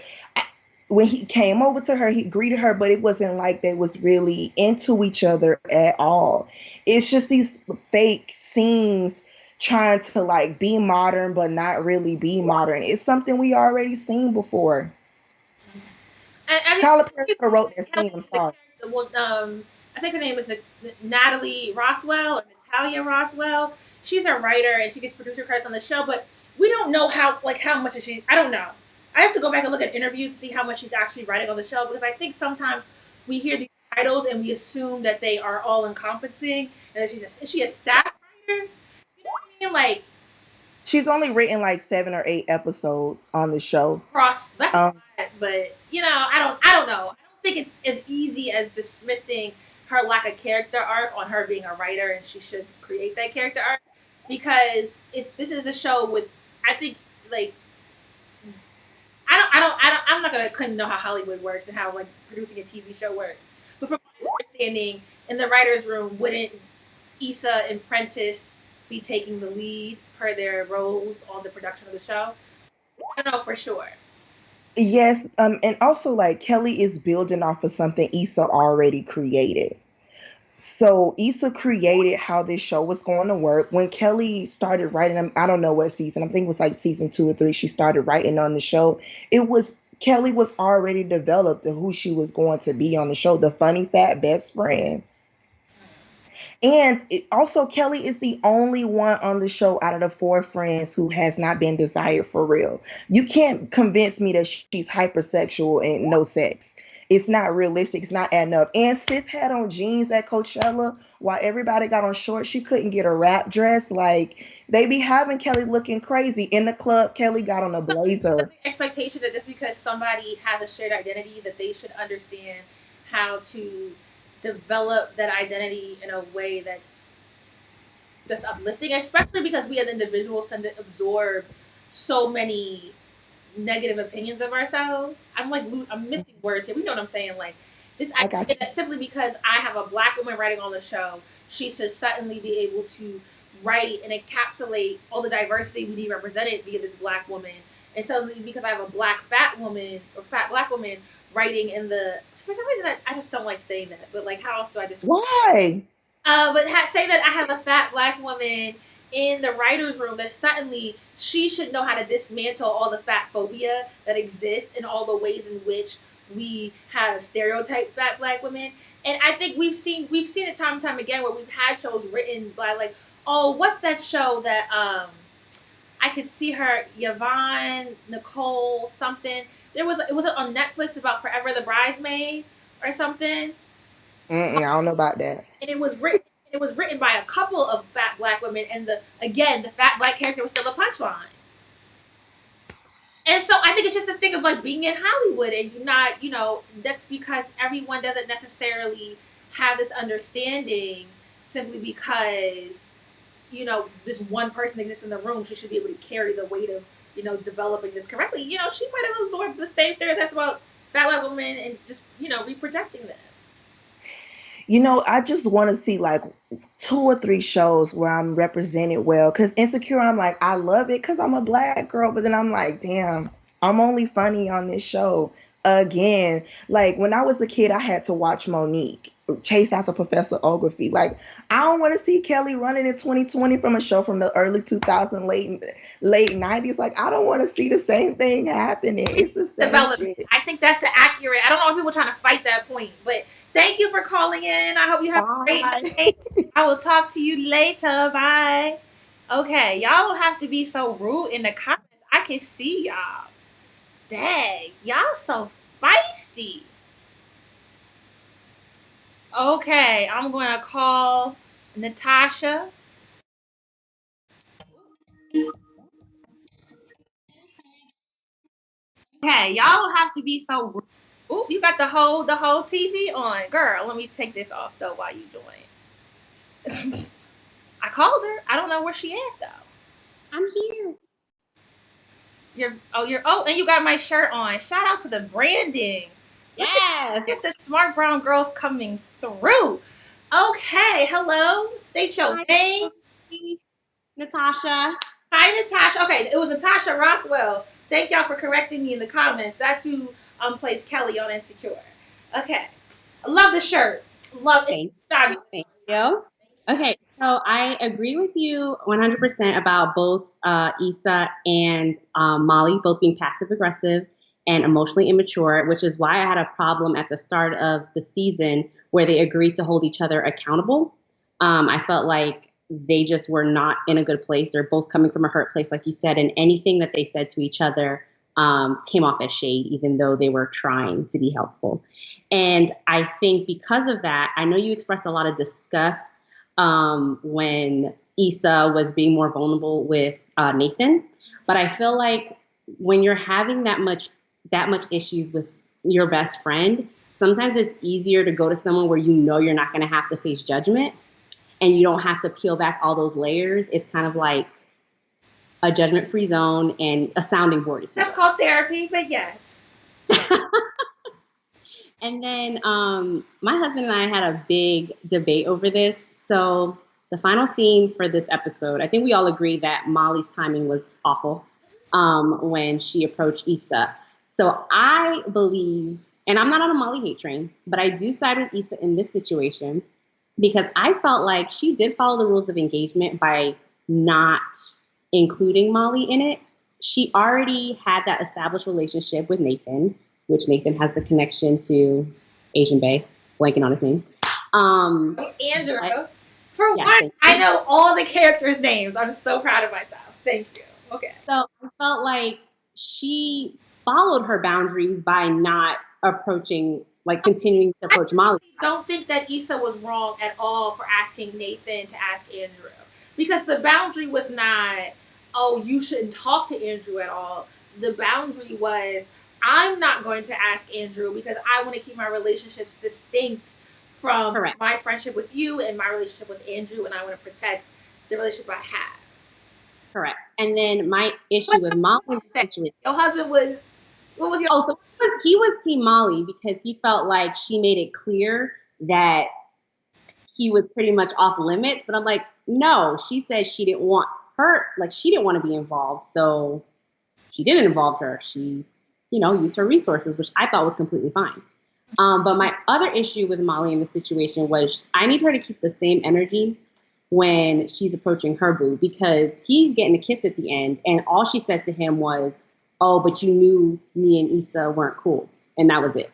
when he came over to her, he greeted her, but it wasn't like they was really into each other at all. It's just these fake scenes trying to like be modern but not really be modern. It's something we already seen before. I mean, Tyler Perry it's could have wrote that Kelly, scene. I'm the sorry. character. Well, I think her name is Natalie Rothwell or Natalia Rothwell. She's a writer and she gets producer credits on the show, but we don't know how much is she. I don't know. I have to go back and look at interviews to see how much she's actually writing on the show, because I think sometimes we hear these titles and we assume that they are all encompassing and that is she a staff writer? You know what I mean? Like, She's only written like 7 or 8 episodes on the show. cross, that's a Um, lot, but I don't know. I don't think it's as easy as dismissing her lack of character arc on her being a writer and she should create that character arc, because this is a show with, I think, like, I'm not gonna claim to know how Hollywood works and how like producing a TV show works, but from my understanding, in the writers room wouldn't Issa and Prentice be taking the lead per their roles on the production of the show. I don't know for sure. Yes, and also like Kelly is building off of something Issa already created. So Issa created how this show was going to work. When Kelly started writing, I don't know what season, I think it was like season 2 or 3, she started writing on the show. It was Kelly was already developed to who she was going to be on the show, the funny fat best friend. And also, Kelly is the only one on the show out of the four friends who has not been desired for real. You can't convince me that she's hypersexual and no sex. It's not realistic. It's not adding up. And sis had on jeans at Coachella while everybody got on shorts. She couldn't get a wrap dress. Like, they be having Kelly looking crazy. In the club, Kelly got on a blazer. The expectation that just because somebody has a shared identity, that they should understand how to develop that identity in a way that's uplifting, especially because we as individuals tend to absorb so many negative opinions of ourselves. I'm missing words here. You know what I'm saying? Like this I idea got you. that simply because I have a black woman writing on the show, she should suddenly be able to write and encapsulate all the diversity we need represented via this black woman. And suddenly, because I have a black fat woman or fat black woman writing in the, for some reason I just don't like saying that. But like, how else do I just Why? say that I have a fat black woman in the writer's room, that suddenly she should know how to dismantle all the fat phobia that exists and all the ways in which we have stereotyped fat black women. And I think we've seen it time and time again where we've had shows written by like, oh, what's that show that I could see her, Yvonne Nicole something. It was on Netflix about Forever the Bridesmaid or something, I don't know about that. and it was written by a couple of fat black women, and the fat black character was still a punchline. And so I think it's just a thing of like being in Hollywood, and you're not, that's because everyone doesn't necessarily have this understanding simply because this one person exists in the room. She should be able to carry the weight of developing this correctly. She might have absorbed the same stereotypes about fat black women and just reprojecting them. I just want to see like 2 or 3 shows where I'm represented well. Cause Insecure, I'm like, I love it because I'm a black girl, but then I'm like, damn, I'm only funny on this show again. Like when I was a kid, I had to watch Monique chase after Professor Ogilvy. Like I don't want to see Kelly running in 2020 from a show from the early 2000s, late 90s. Like I don't want to see the same thing happening. It's the same Development. shit. I think that's accurate. I don't know if people are trying to fight that point, but thank you for calling in. I hope you have a great Bye. night. I will talk to you later. Bye. Okay, y'all don't have to be so rude in the comments. I can see y'all. Dang, y'all so feisty. Okay, I'm going to call Natasha. Okay, y'all don't have to be so rude. Ooh, you got the whole TV on, girl. Let me take this off though while you doing it. I called her. I don't know where she at though. I'm here. And you got my shirt on. Shout out to the branding. Yes. Get the smart brown girls coming through. Okay, hello. State your Hi, name. Natasha. Hi, Natasha. Okay, it was Natasha Rothwell. Thank y'all for correcting me in the comments. That's who plays Kelly on Insecure. Okay, I love the shirt. Love it. Thank Fabulous. Thank you. Okay, so I agree with you 100% about both Issa and Molly both being passive aggressive and emotionally immature, which is why I had a problem at the start of the season where they agreed to hold each other accountable. I felt like they just were not in a good place. They're both coming from a hurt place, like you said, and anything that they said to each other came off as shade, even though they were trying to be helpful. And I think because of that, I know you expressed a lot of disgust when Issa was being more vulnerable with Nathan, but I feel like when you're having that much issues with your best friend, sometimes it's easier to go to someone where you know you're not going to have to face judgment and you don't have to peel back all those layers. It's kind of like a judgment-free zone and a sounding board. That's called therapy, but yes. And then my husband and I had a big debate over this. So the final scene for this episode, I think we all agree that Molly's timing was awful when she approached Issa. So I believe, and I'm not on a Molly hate train, but I do side with Issa in this situation because I felt like she did follow the rules of engagement by not including Molly in it. She already had that established relationship with Nathan, which Nathan has the connection to Asian Bay, blanking on his name. Andrew. But, For yeah, one, I know all the characters' names. I'm so proud of myself. Thank you. Okay. So I felt like she followed her boundaries by not approaching, like continuing to approach Molly. I don't think that Issa was wrong at all for asking Nathan to ask Andrew. Because the boundary was not, oh, you shouldn't talk to Andrew at all. The boundary was, I'm not going to ask Andrew because I want to keep my relationships distinct from Correct. my friendship with you and my relationship with Andrew, and I want to protect the relationship I have. Correct. And then my issue with Molly in this situation. Your husband was, what was your? Oh, so he was Team Molly because he felt like she made it clear that he was pretty much off limits. But I'm like, no, she said she didn't want her, like she didn't want to be involved. So she didn't involve her. She, used her resources, which I thought was completely fine. But my other issue with Molly in this situation was I need her to keep the same energy when she's approaching her boo because he's getting a kiss at the end. And all she said to him was, oh, but you knew me and Issa weren't cool. And that was it.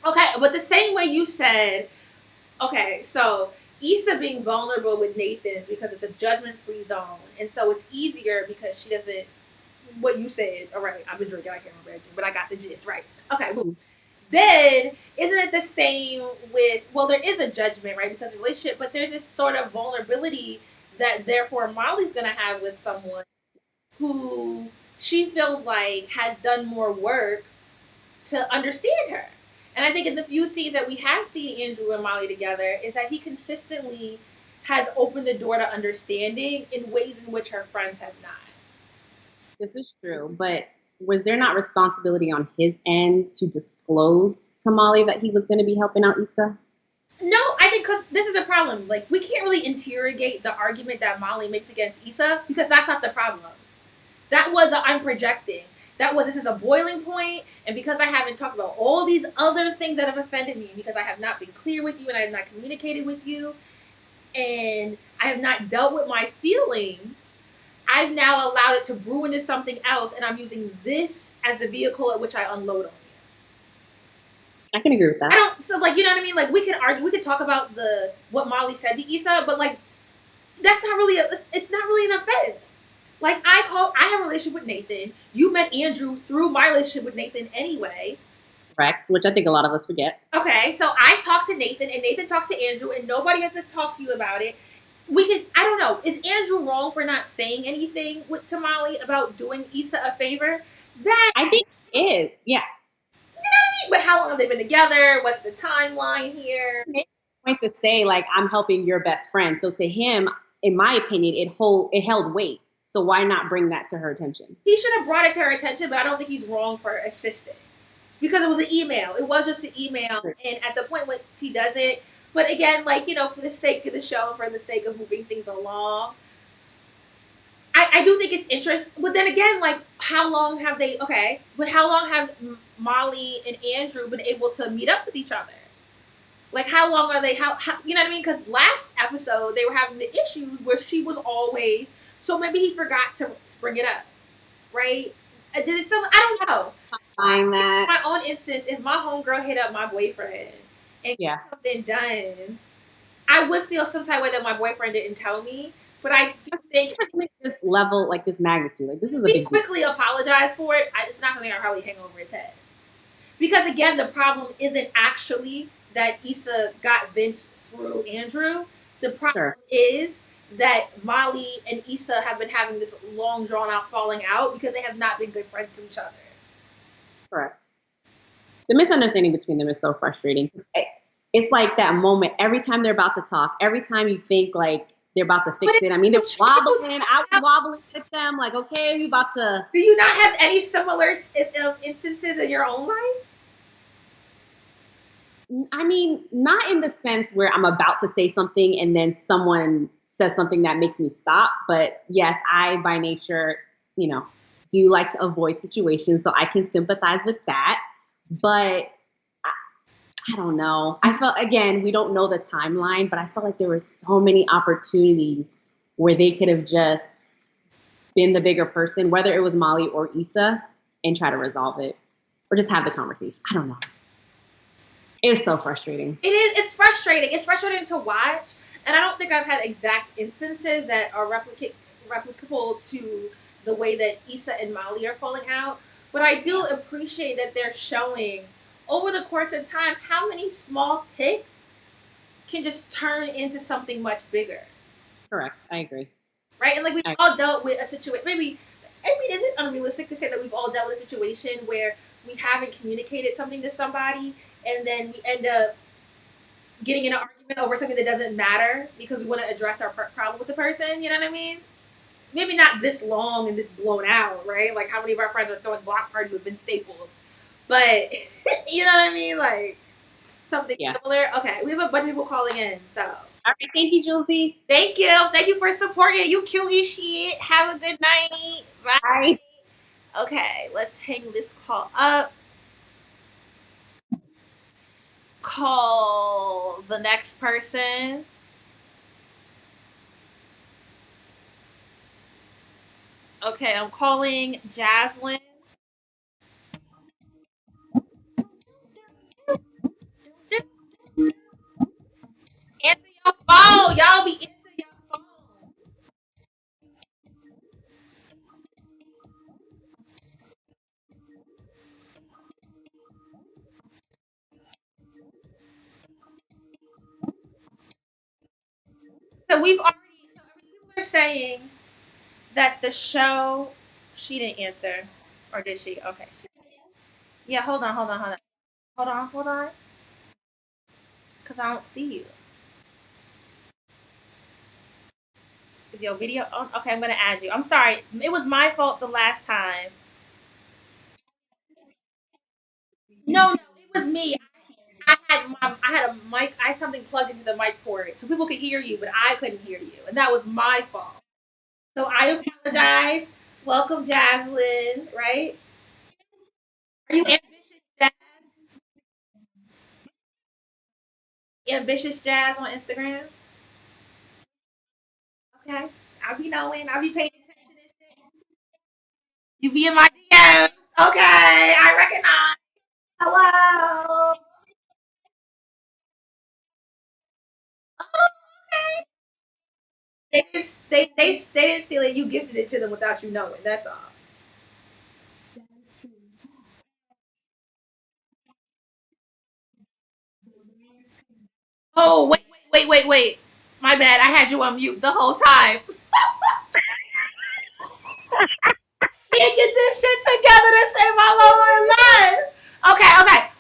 Okay, but the same way you said, okay, so Issa being vulnerable with Nathan is because it's a judgment-free zone. And so it's easier because she doesn't, what you said, all right, I've been drinking, I can't remember everything, but I got the gist, right? Okay, cool. Then isn't it the same with, well, there is a judgment, right, because of relationship, but there's this sort of vulnerability that therefore Molly's going to have with someone who she feels like has done more work to understand her. And I think in the few scenes that we have seen Andrew and Molly together is that he consistently has opened the door to understanding in ways in which her friends have not. This is true, but was there not responsibility on his end to disclose to Molly that he was going to be helping out Issa? No, I think because this is the problem. Like, we can't really interrogate the argument that Molly makes against Issa because that's not the problem. That was a I'm projecting. That was, this is a boiling point, and because I haven't talked about all these other things that have offended me, because I have not been clear with you and I have not communicated with you, and I have not dealt with my feelings, I've now allowed it to brew into something else, and I'm using this as the vehicle at which I unload on you. I can agree with that. So like, you know what I mean? Like, we could argue, we could talk about what Molly said to Issa, but like, that's not really, it's not really an offense. Like, I have a relationship with Nathan. You met Andrew through my relationship with Nathan anyway. Correct, which I think a lot of us forget. Okay, so I talked to Nathan, and Nathan talked to Andrew, and nobody has to talk to you about it. I don't know, is Andrew wrong for not saying anything to Molly about doing Issa a favor? I think it is, yeah. You know what I mean? But how long have they been together? What's the timeline here? Point to say, like, I'm helping your best friend. So to him, in my opinion, it held weight. So why not bring that to her attention? He should have brought it to her attention, but I don't think he's wrong for assisting. Because it was an email. It was just an email. And at the point when he does it, but again, like, for the sake of the show, for the sake of moving things along, I do think it's interesting. But then again, like, how long have Molly and Andrew been able to meet up with each other? Like, how long are they, how you know what I mean? Because last episode, they were having the issues where she was always, so maybe he forgot to bring it up, right? I don't know. Find that. In my own instance, if my homegirl hit up my boyfriend and get something done, I would feel some type of way that my boyfriend didn't tell me. But I do think this level, like this magnitude, like this is a he big quickly apologized for it. It's not something I probably hang over his head. Because again, the problem isn't actually that Issa got Vince through Andrew. The problem is that Molly and Issa have been having this long, drawn out falling out because they have not been good friends to each other. Correct. The misunderstanding between them is so frustrating. It's like that moment every time they're about to talk, every time you think like they're about to fix it. I mean, they're wobbling. I was wobbling with them. Like, okay, are you about to? Do you not have any similar instances in your own life? I mean, not in the sense where I'm about to say something and then someone says something that makes me stop. But yes, I by nature, you know, do like to avoid situations, so I can sympathize with that. But I don't know. I felt again, we don't know the timeline, but I felt like there were so many opportunities where they could have just been the bigger person, whether it was Molly or Issa, and try to resolve it or just have the conversation. I don't know. It was so frustrating. It is. It's frustrating. It's frustrating to watch, and I don't think I've had exact instances that are replicable to the way that Issa and Molly are falling out. But I do appreciate that they're showing over the course of time how many small ticks can just turn into something much bigger, Correct. I agree. right? And like we've I, all dealt with a situation. Maybe I mean, is it unrealistic to say that we've all dealt with a situation where we haven't communicated something to somebody, and then we end up getting in an argument over something that doesn't matter because we want to address our problem with the person. You know what I mean? Maybe not this long and this blown out, right? Like how many of our friends are throwing block parties with Vince Staples, but you know what I mean? Like something yeah. similar. Okay, we have a bunch of people calling in, so All right. Thank you, Julesy. thank you for supporting. You cute as shit. Have a good night. Bye. Bye. Okay, let's hang this call up. Call the next person. Okay, I'm calling Jaslyn. Answer your phone. Y'all be answering your phone. So we've already. So people are saying that the show. She didn't answer, or did she? Okay. Yeah. Hold on. Cause I don't see you. Is your video on? Okay, I'm gonna add you. I'm sorry. It was my fault the last time. No, it was me. I had a mic. I had something plugged into the mic port so people could hear you, but I couldn't hear you, and that was my fault. So I apologize. Welcome, Jaslyn. Right? Are you ambitious, Jazz? Ambitious Jazz on Instagram? Okay, I'll be knowing. I'll be paying attention and shit. You be in my DMs. Okay, I recognize. Hello. Oh, okay. They didn't steal it. You gifted it to them without you knowing. That's all. Oh wait. My bad. I had you on mute the whole time. Can't get this shit together to save my mama alive. Okay.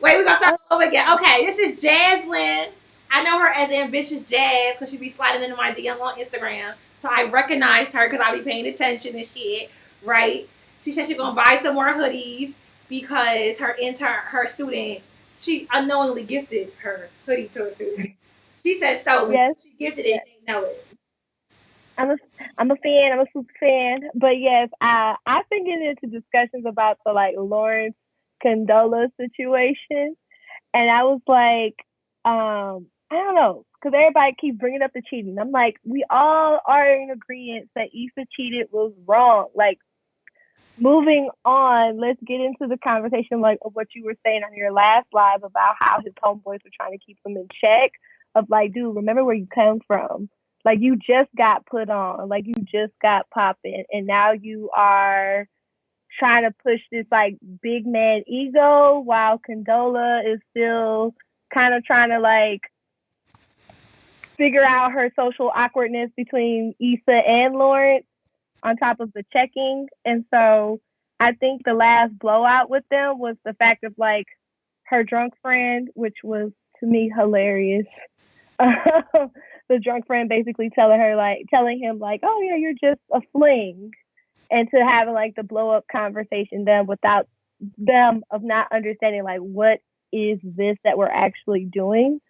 Wait, we gonna start over again. Okay, this is Jaslyn. I know her as Ambitious Jazz because she be sliding into my DMs on Instagram. So I recognized her because I be paying attention and shit, right? She said she's gonna buy some more hoodies because her intern, her student, she unknowingly gifted her hoodie to a student. She said stolen. Yes, She gifted it yes. and didn't know it. I'm a I'm a fan. I'm a super fan. But yes, I've been getting into discussions about the like Lawrence Condola situation, and I was like, I don't know, because everybody keeps bringing up the cheating. I'm like, we all are in agreement that Issa cheated was wrong. Like, moving on, let's get into the conversation like of what you were saying on your last live about how his homeboys were trying to keep him in check. Of like, dude, remember where you come from. Like you just got put on, like you just got popping, and now you are trying to push this like big man ego while Condola is still kind of trying to like figure out her social awkwardness between Issa and Lawrence on top of the checking. And so I think the last blowout with them was the fact of like her drunk friend, which was to me hilarious. The drunk friend basically telling him like, oh yeah, you're just a fling, and to having like the blow up conversation then without them of not understanding like what is this that we're actually doing?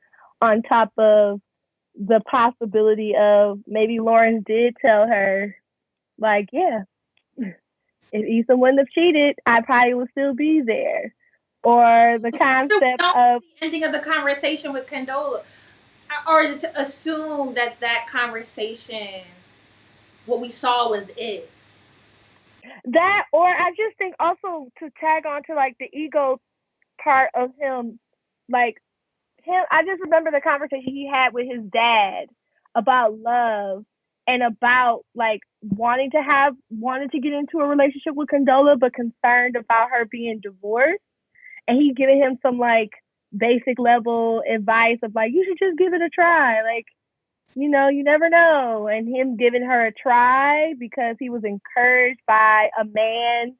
On top of the possibility of maybe Lawrence did tell her, like, yeah, if Issa wouldn't have cheated, I probably would still be there. Or the So we concept don't of, see the ending of the conversation with Condola, or is it to assume that that conversation, what we saw was it? that, or I just think also to tag on to like the ego part of him, like him, I just remember the conversation he had with his dad about love and about like wanting to get into a relationship with Condola, but concerned about her being divorced. And he giving him some like basic level advice of like, you should just give it a try. Like, you never know. And him giving her a try because he was encouraged by a man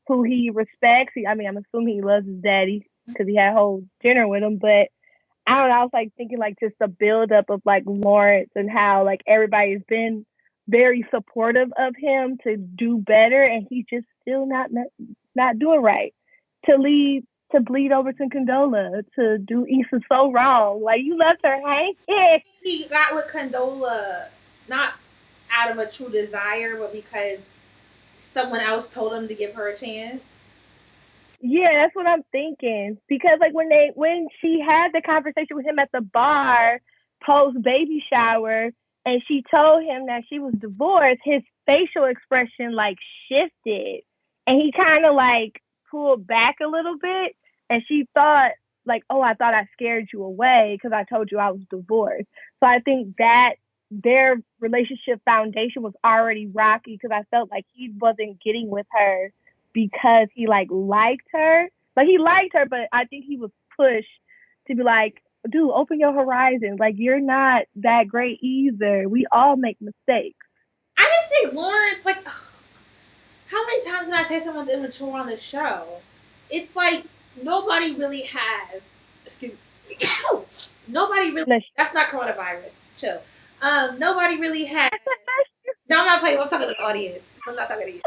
who he respects. I mean, I'm assuming he loves his daddy because he had a whole dinner with him. But I don't know. I was like thinking like just the buildup of like Lawrence and how like everybody's been very supportive of him to do better, and he's just still not doing right. To lead to bleed over to Condola to do Issa so wrong. Like you left her hanging. He got with Condola not out of a true desire, but because someone else told him to give her a chance. Yeah, that's what I'm thinking. Because like when she had the conversation with him at the bar post baby shower and she told him that she was divorced, his facial expression like shifted and he kind of like pulled back a little bit and she thought like, "Oh, I thought I scared you away because I told you I was divorced." So I think that their relationship foundation was already rocky because I felt like he wasn't getting with her because he like liked her. Like he liked her, but I think he was pushed to be like, dude, open your horizons. Like you're not that great either. We all make mistakes. I just think Lawrence, like, how many times did I say someone's immature on the show? It's like nobody really has. Excuse me. Nobody really. That's not coronavirus. Chill. Nobody really has. No, I'm not playing. I'm talking to the audience. I'm not talking to you.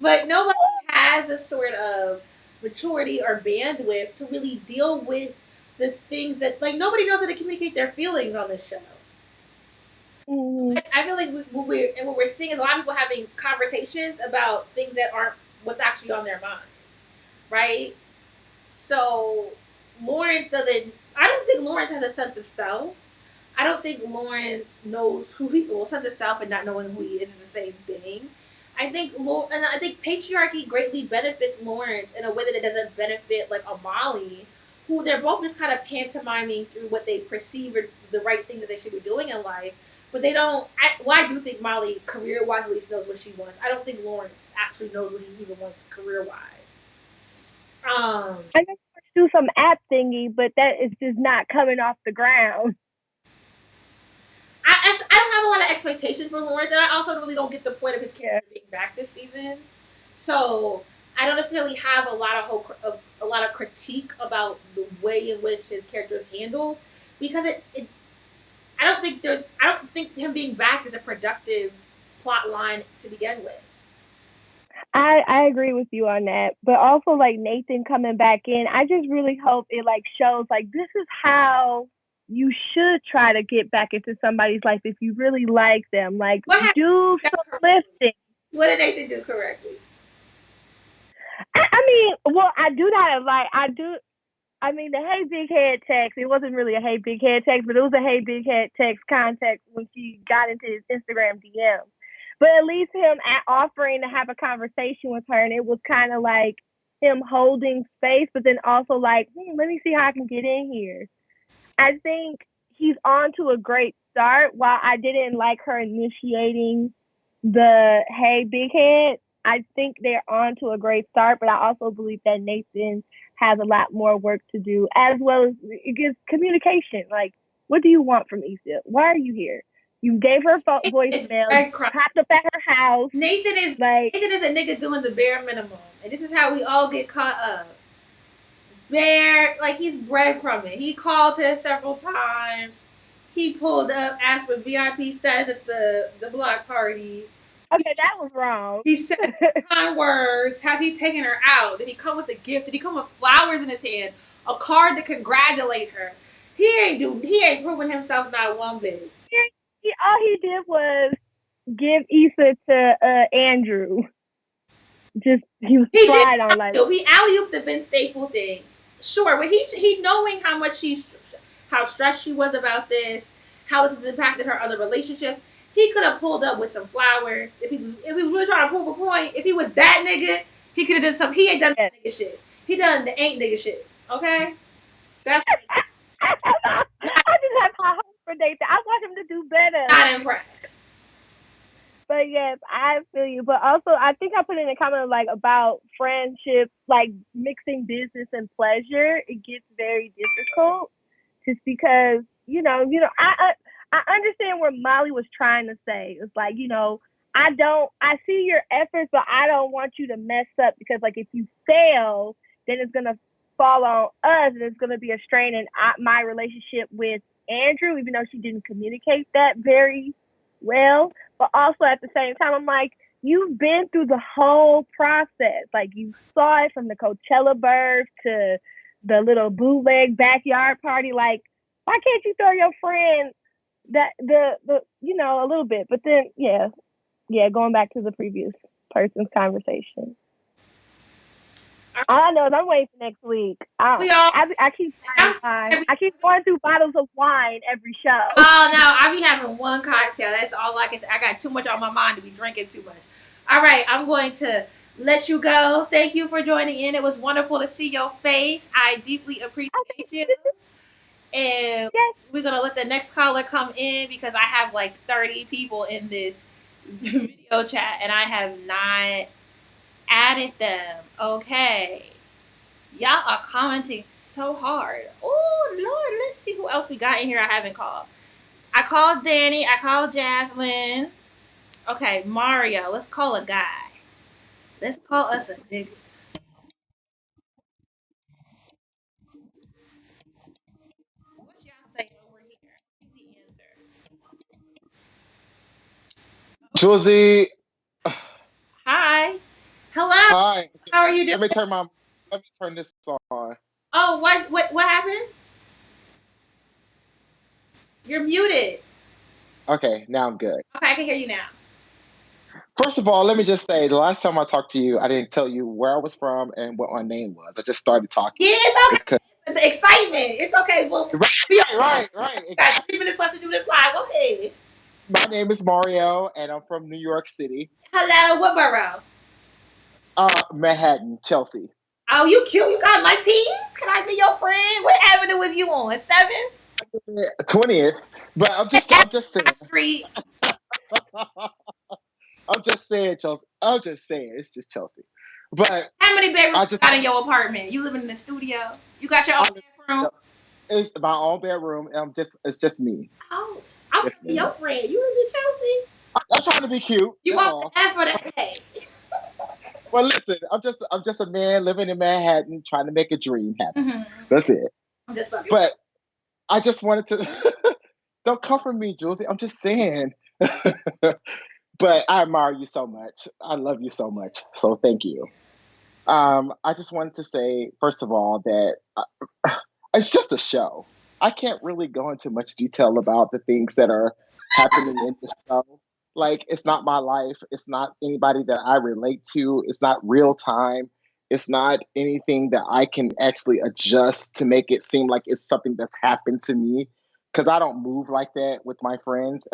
But nobody has a sort of maturity or bandwidth to really deal with the things that, like, nobody knows how to communicate their feelings on this show. Mm-hmm. I feel like what we're seeing is a lot of people having conversations about things that aren't what's actually on their mind, right? So Lawrence doesn't. I don't think Lawrence has a sense of self. I don't think Lawrence knows who he. Well, sense of self and not knowing who he is the same thing. And I think patriarchy greatly benefits Lawrence in a way that it doesn't benefit like Amali, who they're both just kind of pantomiming through what they perceive are the right things that they should be doing in life. But they don't. I do think Molly, career wise, at least knows what she wants. I don't think Lawrence actually knows what he even wants career wise. I know do some app thingy, but that is just not coming off the ground. I don't have a lot of expectation for Lawrence, and I also really don't get the point of his Yeah. character being back this season. So I don't necessarily have a lot of critique about the way in which his character is handled because I don't think him being back is a productive plot line to begin with. I agree with you on that. But also like Nathan coming back in, I just really hope it like shows like this is how you should try to get back into somebody's life if you really like them. Like What do happened? some lifting. What did Nathan do correctly? I mean, well, I do not like I do. I mean, the hey big head text. It wasn't really a hey big head text, but it was a hey big head text context when she got into his Instagram DM. But at least him offering to have a conversation with her, and it was kind of like him holding space, but then also like, let me see how I can get in here. I think he's on to a great start. While I didn't like her initiating the hey big head, I think they're on to a great start. But I also believe that Nathan has a lot more work to do, as well as it gives communication. Like, what do you want from Issa? Why are you here? You gave her voicemail. You popped up at her house. Nathan is a nigga doing the bare minimum, and this is how we all get caught up. Like he's breadcrumbing. He called her several times. He pulled up, asked for VIP status at the block party. Okay, that was wrong. He said kind words. Has he taken her out? Did he come with a gift? Did he come with flowers in his hand? a card to congratulate her. He ain't proven himself not one bit. All he did was give Issa to Andrew. Just he was He did fried on like he alley-ooped the Vince Staple things. Sure, but he knowing how stressed she was about this, how this has impacted her other relationships. He could have pulled up with some flowers if he was really trying to prove a point. If he was that nigga, he could have done something. He ain't done that nigga shit. He done the ain't nigga shit. Okay, that's I just have high hopes for Nathan. I want him to do better. Not impressed. But yes, I feel you. But also, I think I put in a comment like about friendship, like mixing business and pleasure. It gets very difficult, just because I understand where Molly was trying to say. It's like I see your efforts, but I don't want you to mess up because like if you fail, then it's gonna fall on us, and it's gonna be a strain in my relationship with Andrew, even though she didn't communicate that very well. But also at the same time, I'm like, you've been through the whole process. Like you saw it from the Coachella birth to the little bootleg backyard party. Like, why can't you throw your friend that the a little bit? But then going back to the previous person's conversation. All I know is I'm waiting for next week. I keep going through bottles of wine every show. Oh no, I be having one cocktail. That's all I can. I got too much on my mind to be drinking too much. All right, I'm going to let you go. Thank you for joining in. It was wonderful to see your face. I deeply appreciate you. And we're gonna let the next caller come in because I have like 30 people in this video chat and I have not added them. Okay. Y'all are commenting so hard. Oh, Lord, let's see who else we got in here I haven't called. I called Danny. I called Jaslyn. Okay, Mario. Let's call a guy. Let's call us a nigga. What y'all say over here? The answer. Josie, Hi. Hello. hi. How are you doing? Let me turn this on. Oh, what happened? You're muted. Okay, now I'm good. Okay, I can hear you now. First of all, let me just say the last time I talked to you, I didn't tell you where I was from and what my name was. I just started talking. Yeah, it's okay. Because, The excitement. It's okay. Well, right. got 3 minutes left to do this live. Go ahead. My name is Mario, and I'm from New York City. Hello, what borough? Manhattan, Chelsea. Oh, you cute. You got my teeth. Can I be your friend? What avenue was you on? 7th? 20th. But I'm just saying. Street. I'm just saying, Chelsea. I'm just saying, it's just Chelsea. But How many bedrooms I you got in your apartment? You living in the studio? You got your own bedroom? It's my own bedroom, and it's just me. Oh, I'm Just me. your friend. You live in Chelsea? I'm trying to be cute. You That's want all. the F or the A? Well, listen, I'm just a man living in Manhattan trying to make a dream happen. Mm-hmm. That's it. I'm just fucking. But I just wanted to don't comfort me, Josie. I'm just saying. But I admire you so much. I love you so much. So thank you. I just wanted to say, first of all, that it's just a show. I can't really go into much detail about the things that are happening in the show. Like, it's not my life. It's not anybody that I relate to. It's not real time. It's not anything that I can actually adjust to make it seem like it's something that's happened to me. Because I don't move like that with my friends.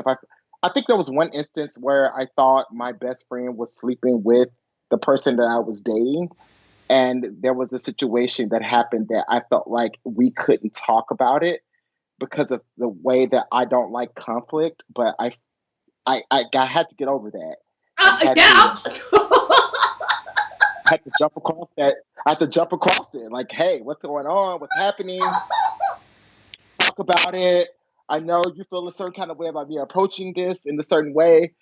I think there was one instance where I thought my best friend was sleeping with the person that I was dating, and there was a situation that happened that I felt like we couldn't talk about it because of the way that I don't like conflict. But I had to get over that and Yeah. had to jump across that. I had to jump across it. Like, hey, what's going on? What's happening? Talk about it. I know you feel a certain kind of way about me approaching this in a certain way.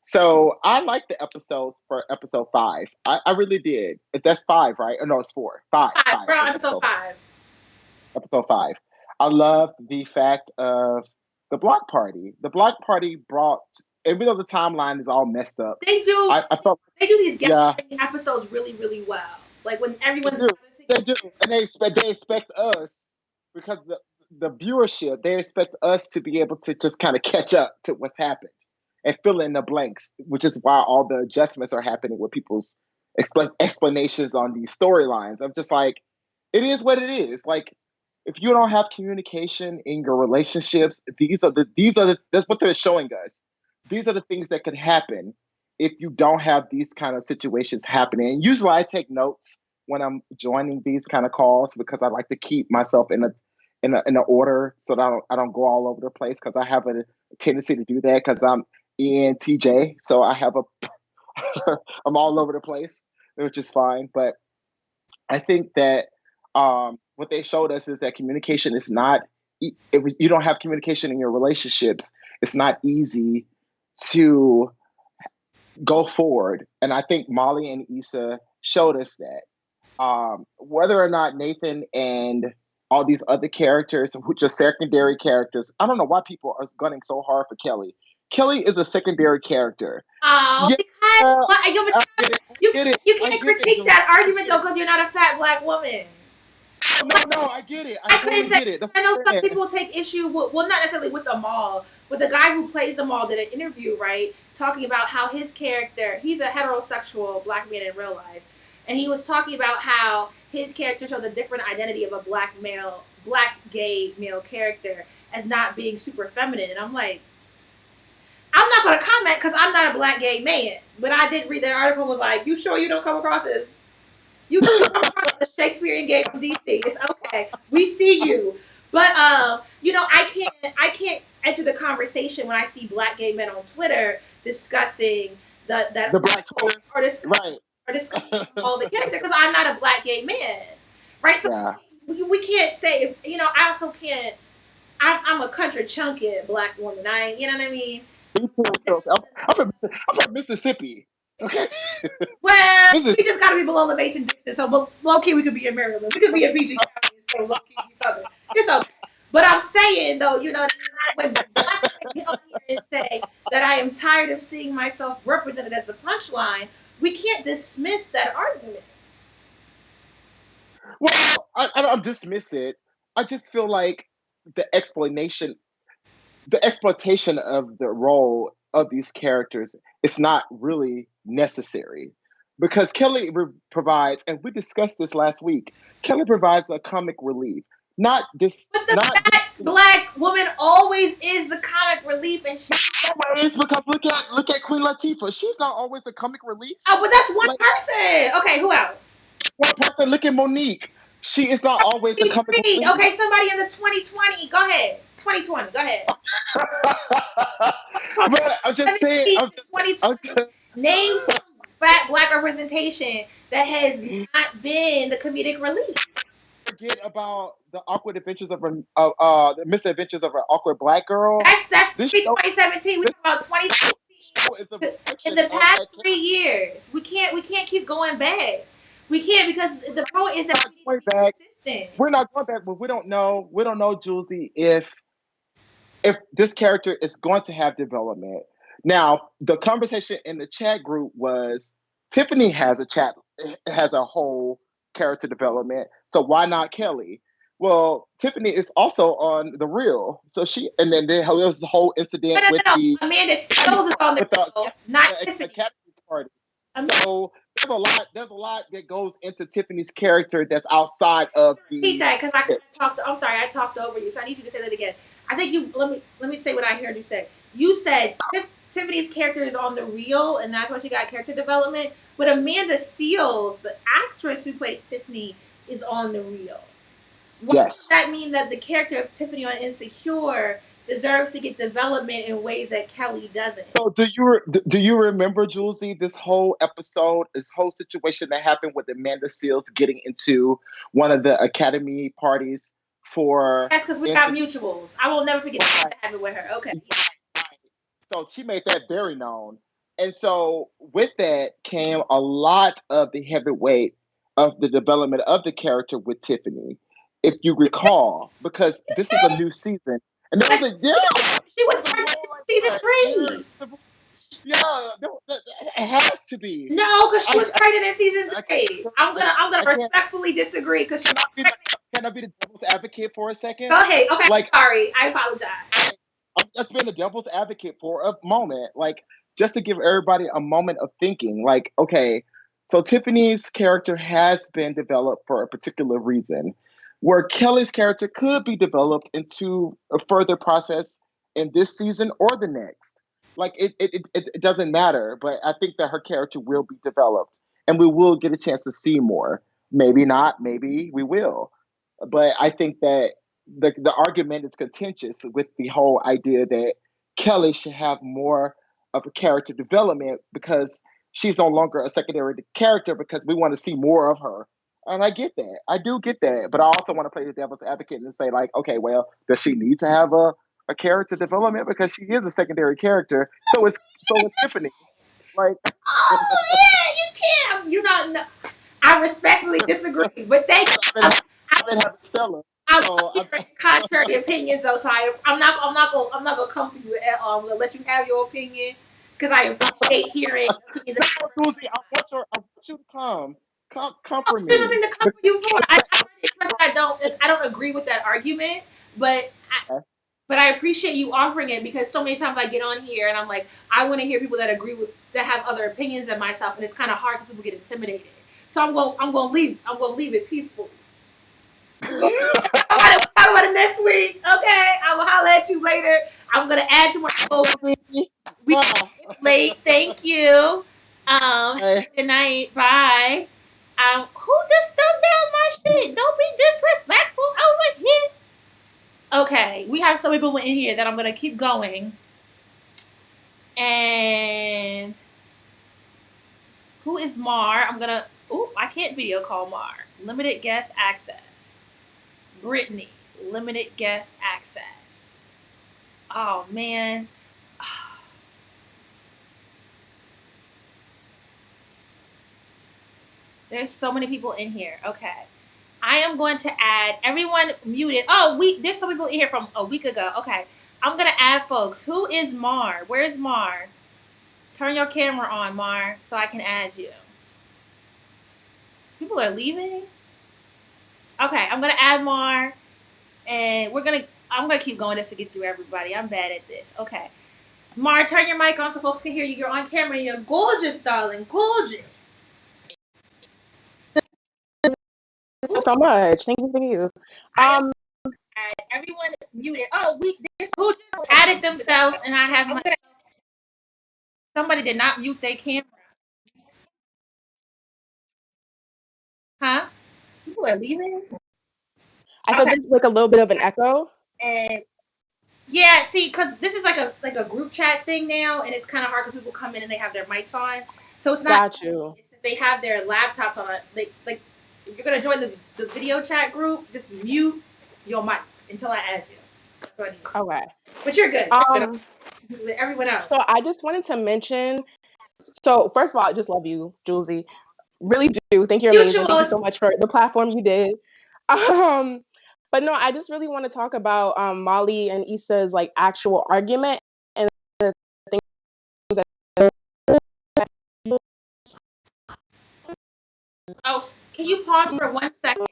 So I like the episodes for episode 5. I really did. That's 5, right? Oh no, it's 4. 5. We're on episode 5. Episode 5. I love the fact of the block party. The block party brought, even though the timeline is all messed up. They do. I felt They do these gathering episodes really, really well. Like when everyone's gathered they do, and they expect us, because the viewership, they expect us to be able to just kind of catch up to what's happened and fill in the blanks, which is why all the adjustments are happening with people's explanations on these storylines. I'm just like, it is what it is. Like, if you don't have communication in your relationships, that's what they're showing us. These are the things that could happen if you don't have these kind of situations happening. And usually I take notes when I'm joining these kind of calls, because I like to keep myself in a order, so that I don't go all over the place, because I have a tendency to do that, because I'm ENTJ, so I have I'm all over the place, which is fine. But I think that what they showed us is that communication is not. If you don't have communication in your relationships, it's not easy to go forward. And I think Molly and Issa showed us that. Whether or not Nathan and all these other characters, which are secondary characters, I don't know why people are gunning so hard for Kelly. Kelly is a secondary character. Oh, Yeah, because I get it. I you get it. you I can't get it, critique Julie. that I argument get though, it. because you're not a fat black woman. No, I get it. I I couldn't totally say. get it. That's I know what I'm some saying. people take issue with, well, not necessarily with the mall, but the guy who plays the mall did an interview, right, talking about how his character, he's a heterosexual black man in real life, and he was talking about how his character shows a different identity of a black gay male character as not being super feminine, and I'm like, I'm not gonna comment because I'm not a black gay man, but I did read that article, was like, you sure you don't come across as you come across as a Shakespearean gay from DC. It's okay. We see you. But I can't enter the conversation when I see black gay men on Twitter discussing that The black article, Twitter, right? or discussing all the character, because I'm not a black gay man. Right? So Yeah. we can't say, I also can't. I'm a country chunky black woman. You know what I mean? Me too. So, I'm from Mississippi. Okay. Well, This is we just got to be below the Mason Dixon. So, low key, we could be in Maryland. We could be in PG County and still low key be Southern. It's okay. But I'm saying, though, when black men get on here and say that I am tired of seeing myself represented as the punchline, we can't dismiss that argument. well. I don't dismiss it. I just feel like the explanation the exploitation of the role of these characters is not really necessary, because Kelly provides, and we discussed this last week. Kelly provides a comic relief, not this, But the not this. fat black woman always is the comic relief, and she. Always, because look at Queen Latifah. She's not always a comic relief. Oh, but that's one Like, person. Okay, who else? one person, look at Monique. She is not always a comic relief. Okay, somebody in the 2020. Go ahead. 2020. Go ahead. But I'm just saying. 2020. Name some fat black representation that has not been the comedic relief. Forget about the awkward adventures of the misadventures of an awkward black girl. That's This show, 2017. We this talk about show is a 2020. In reflection the of past that. 3 years, we can't keep going back. We can't, because the point is that we We're need to not going back. be consistent. We're not going back, but we don't know. We don't know, Julesy, if this character is going to have development. Now, the conversation in the chat group was, Tiffany has a whole character development, so why not Kelly? Well, Tiffany is also on The Real, so and then there was the whole No, incident no, with no, no. the Amanda Seals is on the with the show, not Tiffany. Academy party. Amanda, So there's a lot that goes into Tiffany's character that's outside of repeat the that, because I script. talked. I'm sorry, I talked over you, so I need you to say that again. I think you. Let me say what I heard you say. You said Tiffany's character is on The Real, and that's why she got character development. But Amanda Seals, the actress who plays Tiffany, is on The Real. Why does Yes. that mean that the character of Tiffany on Insecure deserves to get development in ways that Kelly doesn't? So do you remember, Julesy, this whole episode, this whole situation that happened with Amanda Seals getting into one of the Academy parties for That's because we got insecure? mutuals. I will never forget Right, that happened with her. Okay. right. So she made that very known. And so with that came a lot of the heavyweight of the development of the character with Tiffany, if you recall, because this is a new season. And there was a, yeah, She was there was a pregnant whole, like, season what, three. Yeah, it has to be. No, because she I, was pregnant in season I, 3. I, I'm gonna I can't. respectfully disagree because she Can was I be the, pregnant. can I be the devil's advocate for a second? Go ahead. Okay, Like, I'm sorry. I apologize. I'm just being a devil's advocate for a moment, like just to give everybody a moment of thinking. Like, okay, so Tiffany's character has been developed for a particular reason, where Kelly's character could be developed into a further process in this season or the next. Like, it doesn't matter, but I think that her character will be developed, and we will get a chance to see more. Maybe not, maybe we will, but I think that the argument is contentious with the whole idea that Kelly should have more of a character development because she's no longer a secondary character because we want to see more of her. And I get that. I do get that. But I also want to play the devil's advocate and say, like, okay, well, does she need to have a character development? Because she is a secondary character. So is Tiffany. Like Oh yeah, you can't. You're not. No, I respectfully disagree, but thank you. I've been, I've been having Stella. I'm So hearing contrary opinions though, so I'm not gonna come for you at all. I'm gonna let you have your opinion because I appreciate hearing opinions. no, Susie, I want you to come for There's me. nothing to come for you for. I don't agree with that argument, but I appreciate you offering it because so many times I get on here and I'm like, I want to hear people that agree with that have other opinions than myself, and it's kind of hard because people get intimidated. So I'm gonna leave it peaceful. Talk about it next week. Okay, I will holler at you later. I'm gonna add to my goals. It's late. Thank you. Good night. Bye. Who just thumbed down my shit? Don't be disrespectful over here. Okay, we have so many people in here that I'm gonna keep going. And who is Mar? I'm gonna. Ooh, I can't video call Mar. Limited guest access. Brittany. Limited guest access. Oh man. There's so many people in here. Okay. I am going to add everyone muted. Oh, there's some people in here from a week ago. Okay. I'm gonna add folks. Who is Mar? Where's Mar? Turn your camera on, Mar, so I can add you. People are leaving? Okay, I'm gonna add Mar and I'm gonna keep going just to get through everybody. I'm bad at this. Okay. Mar, turn your mic on so folks can hear you. You're on camera and you're gorgeous, darling. Gorgeous. Thank you so much. Thank you. Thank you. Everyone muted. Oh, who just added themselves and I have my somebody did not mute their camera. Huh? People are leaving? I said there's like a little bit of an echo. And yeah, see, because this is like a group chat thing now, and it's kind of hard because people come in and they have their mics on, so it's not. Got you. They have their laptops on. Like if you're gonna join the video chat group, just mute your mic until I add you. That's what I need. Okay. But you're good. Everyone else. So I just wanted to mention. So first of all, I just love you, Julesy. Really do. Think you're amazing. Thank you so much for the platform you did. But no, I just really want to talk about Molly and Issa's like actual argument and the things that. Oh, can you pause for 1 second?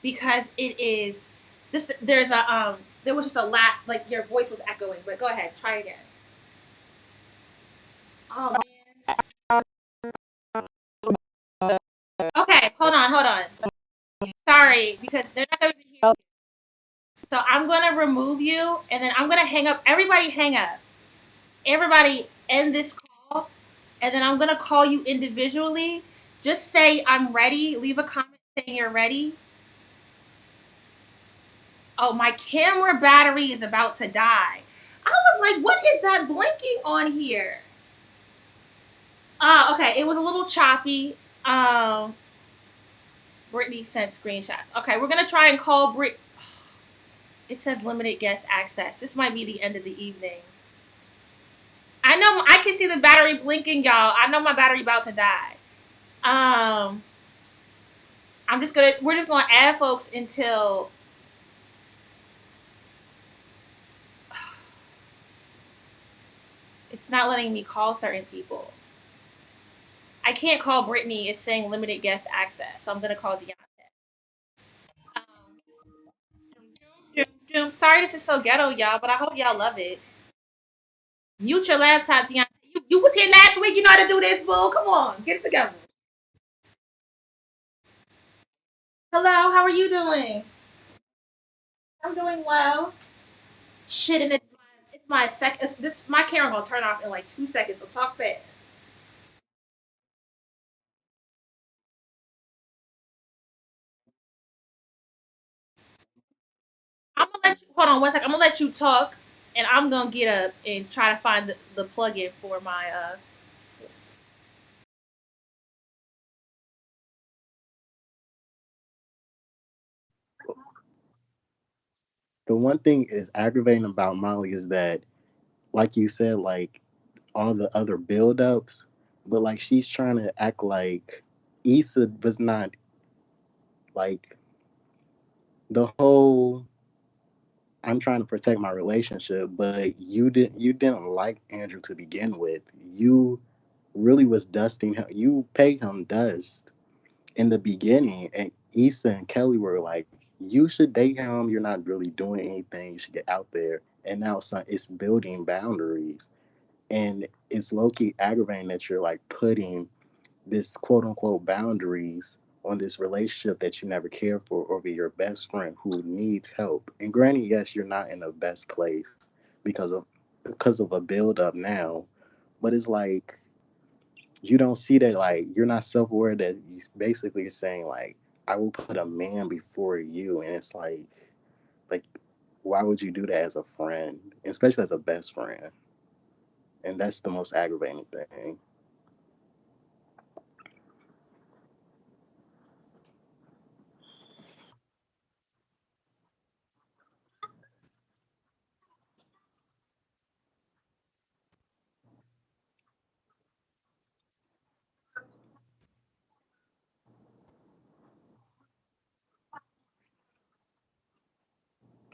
Because it is just there was just a last like your voice was echoing, but go ahead, try again. Oh man. Okay, hold on. Sorry, because they're not gonna hear you. So I'm gonna remove you and then I'm gonna hang up. Everybody hang up. Everybody end this call and then I'm gonna call you individually. Just say I'm ready. Leave a comment saying you're ready. Oh, my camera battery is about to die. I was like, what is that blinking on here? Okay, it was a little choppy. Brittany sent screenshots. Okay, we're gonna try and call Brit. It says limited guest access. This might be the end of the evening. I know I can see the battery blinking, y'all. I know my battery about to die. We're just gonna add folks until not letting me call certain people. I can't call Brittany. It's saying limited guest access. So I'm going to call Deontay. Sorry this is so ghetto, y'all, but I hope y'all love it. Mute your laptop, Deontay. You was here last week. You know how to do this, boo. Come on. Get it together. Hello, how are you doing? I'm doing well. Shit, and it's my second. This my camera gonna turn off in like 2 seconds. So talk fast. I'm gonna let you hold on 1 second. I'm gonna let you talk, and I'm gonna get up and try to find the plug-in for my The one thing is aggravating about Molly is that, like you said, like all the other build-ups, but like she's trying to act like Issa was not like the whole. I'm trying to protect my relationship, but you didn't like Andrew to begin with. You really was dusting him. You paid him dust in the beginning, and Issa and Kelly were like, "You should date him. You're not really doing anything. You should get out there." And now it's building boundaries, and it's low key aggravating that you're like putting this quote unquote boundaries on this relationship that you never cared for over your best friend who needs help. And granted, yes, you're not in the best place because of a build up now, but it's like you don't see that, like you're not self aware that you basically saying like I will put a man before you, and it's like why would you do that as a friend, especially as a best friend? And that's the most aggravating thing.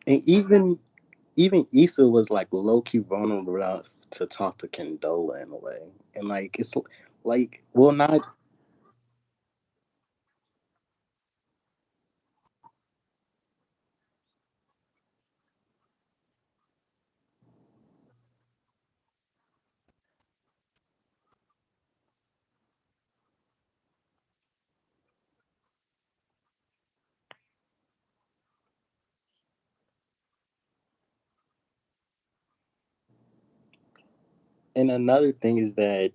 And even Issa was like low key vulnerable enough to talk to Condola in a way, and like it's like well not. And another thing is that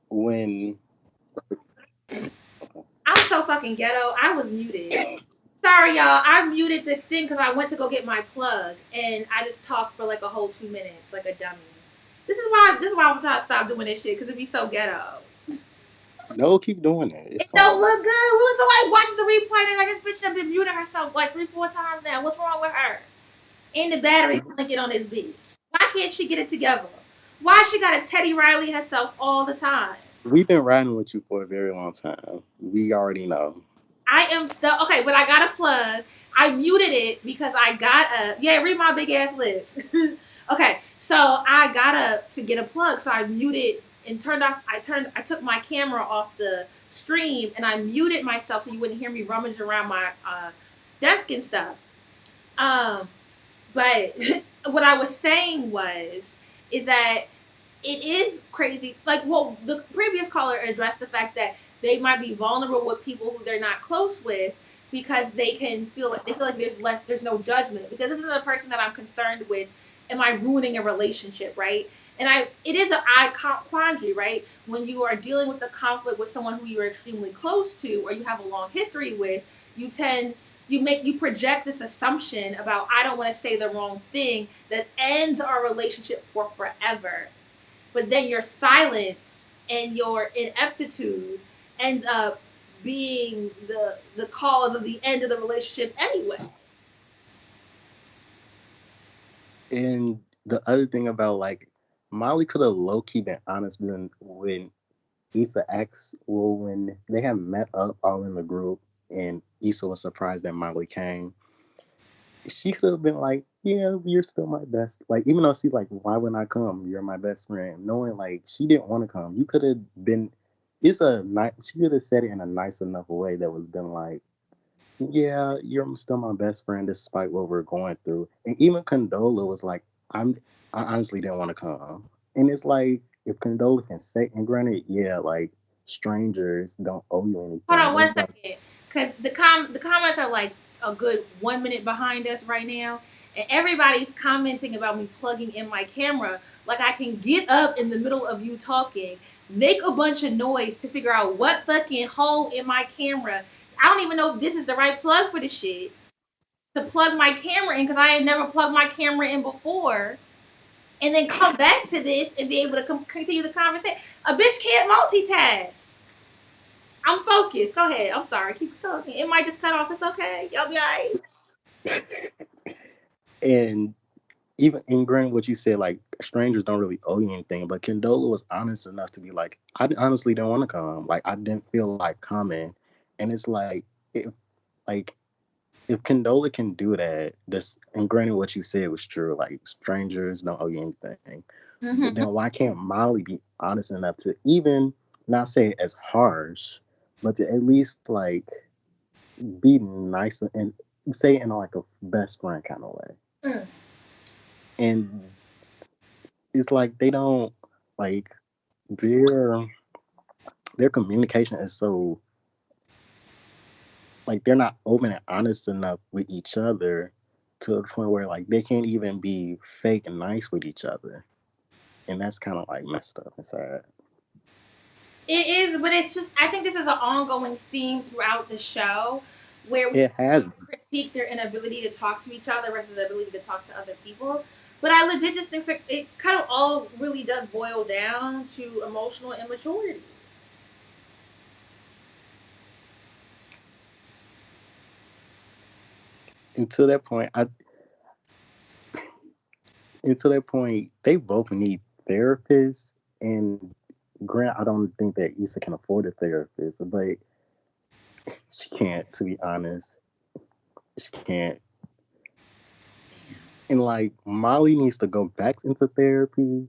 when I'm so fucking ghetto. I was muted. Sorry, y'all. I muted the thing because I went to go get my plug, and I just talked for like a whole 2 minutes, like a dummy. This is why I'm trying to stop doing this shit because it'd be so ghetto. no, keep doing it, it's It don't fine. look good. When somebody watches the replay, they like this bitch have been muting herself like 3, 4 times now. What's wrong with her? And the battery blinking on this bitch. Why can't she get it together? Why she got to Teddy Riley herself all the time? We've been riding with you for a very long time. We already know. I am still okay, but I got a plug. I muted it because I got a read my big ass lips. Okay, so I got to get a plug, so I muted and turned off. I took my camera off the stream and I muted myself so you wouldn't hear me rummage around my desk and stuff. Um, but what I was saying is that it is crazy. Like, well, the previous caller addressed the fact that they might be vulnerable with people who they're not close with because they feel like there's no judgment because this is a person that I'm concerned with. Am I ruining a relationship, right? And it is an quandary, right? When you are dealing with a conflict with someone who you are extremely close to or you have a long history with, you tend you project this assumption about I don't want to say the wrong thing that ends our relationship for forever, but then your silence and your ineptitude ends up being the cause of the end of the relationship anyway. And the other thing about like Molly could have low key been honest when Issa asked, well, when they had met up all in the group, and Issa was surprised that Molly came. she could have been like, yeah, you're still my best. Like, even though she's like, why wouldn't I come? You're my best friend. Knowing like she didn't want to come, you could have been. It's a nice. She could have said it in a nice enough way that was been like, yeah, you're still my best friend despite what we're going through. And even Condola was like, I honestly didn't want to come. And it's like, if Condola can say, and granted, yeah, like strangers don't owe you Hold anything, on but one it's like, second, because the comments are like a good 1 minute behind us right now, and everybody's commenting about me plugging in my camera. Like I can get up in the middle of you talking, make a bunch of noise to figure out what fucking hole in my camera. I don't even know if this is the right plug for the shit to plug my camera in because I had never plugged my camera in before. And then come back to this and be able to continue the conversation. A bitch can't multitask. I'm focused. Go ahead. I'm sorry. Keep talking. It might just cut off. It's okay. Y'all be alright. and even in granted what you said, like strangers don't really owe you anything, but Condola was honest enough to be like, I honestly didn't want to come. Like I didn't feel like coming. And it's like if Condola can do that, this and granted what you said was true, like strangers don't owe you anything. Mm-hmm. Then why can't Molly be honest enough to even not say it as harsh, but to at least like be nice and say it in like a best friend kind of way. Mm. And it's like they don't like their their communication is so like they're not open and honest enough with each other to the point where like they can't even be fake and nice with each other. And that's kind of like messed up and sad. It is, but it's just. I think this is an ongoing theme throughout the show, where we It has critique their inability to talk to each other versus the ability to talk to other people. But I legit just think it kind of all really does boil down to emotional immaturity. until that point. I until that point, they both need therapists. And Grant, I don't think that Issa can afford a therapist, but she can't. To be honest, she can't. And like Molly needs to go back into therapy.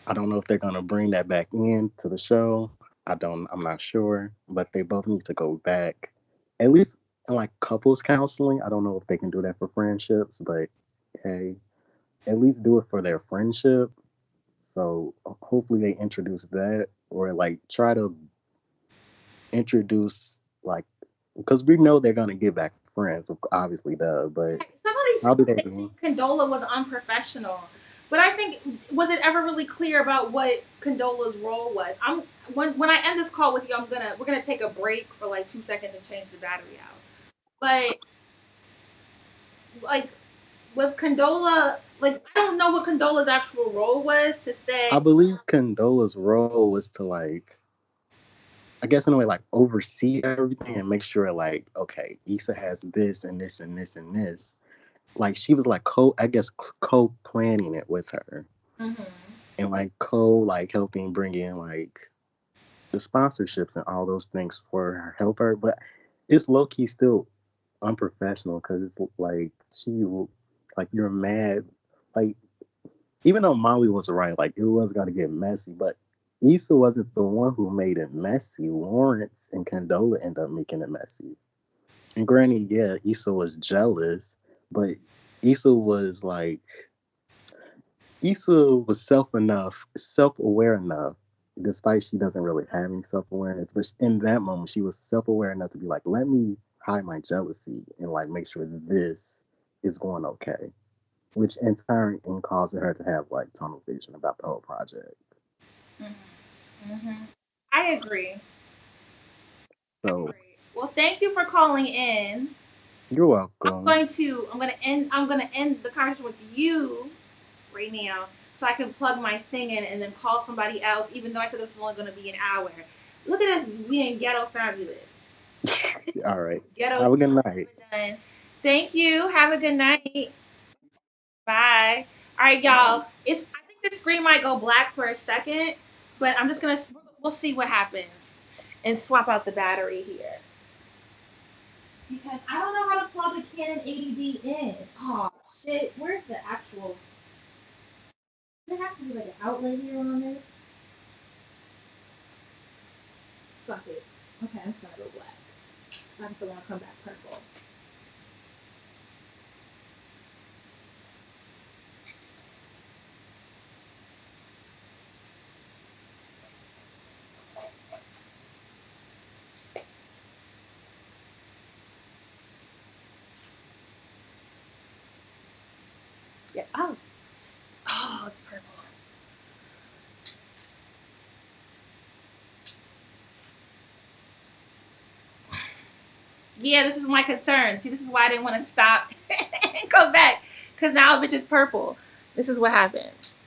I don't know if they're gonna bring that back in to the show. I'm not sure, but they both need to go back. At least in like couples counseling. I don't know if they can do that for friendships, but hey, at least do it for their friendship. So hopefully they introduce that or like try to introduce like because we know they're gonna get back friends, obviously, duh. But Somebody said how do they they do? think Condola was unprofessional, but I think was it ever really clear about what Condola's role was? When I end this call with you, we're gonna take a break for like 2 seconds and change the battery out. But like, was Condola like I don't know what Condola's actual role was to say. I believe Condola's role was to like I guess in a way like oversee everything and make sure like okay, Issa has this and this and this and this. Like she was like co planning it with her Mm-hmm. and like co like helping bring in like the sponsorships and all those things for her help her, but it's low key still unprofessional because it's like she like you're mad like even though Molly was right like it was gonna get messy, but Issa wasn't the one who made it messy. Lawrence and Condola ended up making it messy. And granny, yeah, Issa was jealous, but Issa was like Issa was self aware enough, despite she doesn't really have any self awareness. But in that moment, she was self aware enough to be like, let me hide my jealousy and like make sure that this is going okay. Which in turn caused her to have like tunnel vision about the whole project. Mm-hmm. Mm-hmm. I agree. So Well, thank you for calling in. you're welcome. I'm gonna end the conversation with you right now so I can plug my thing in and then call somebody else, even though I said this was only gonna be an hour. Look at us being ghetto fabulous. All right. Ghetto Have a good night. done. Thank you. Have a good night. Bye. All right, y'all. It's I think the screen might go black for a second, but I'm just gonna we'll see what happens and swap out the battery here because I don't know how to plug a Canon 80D fuck it. Okay, I'm just gonna go black. So I just don't want to come back purple. Yeah. Oh, it's purple. Yeah, this is my concern. See, this is why I didn't want to stop and go back. Because now if it's just purple, this is what happens.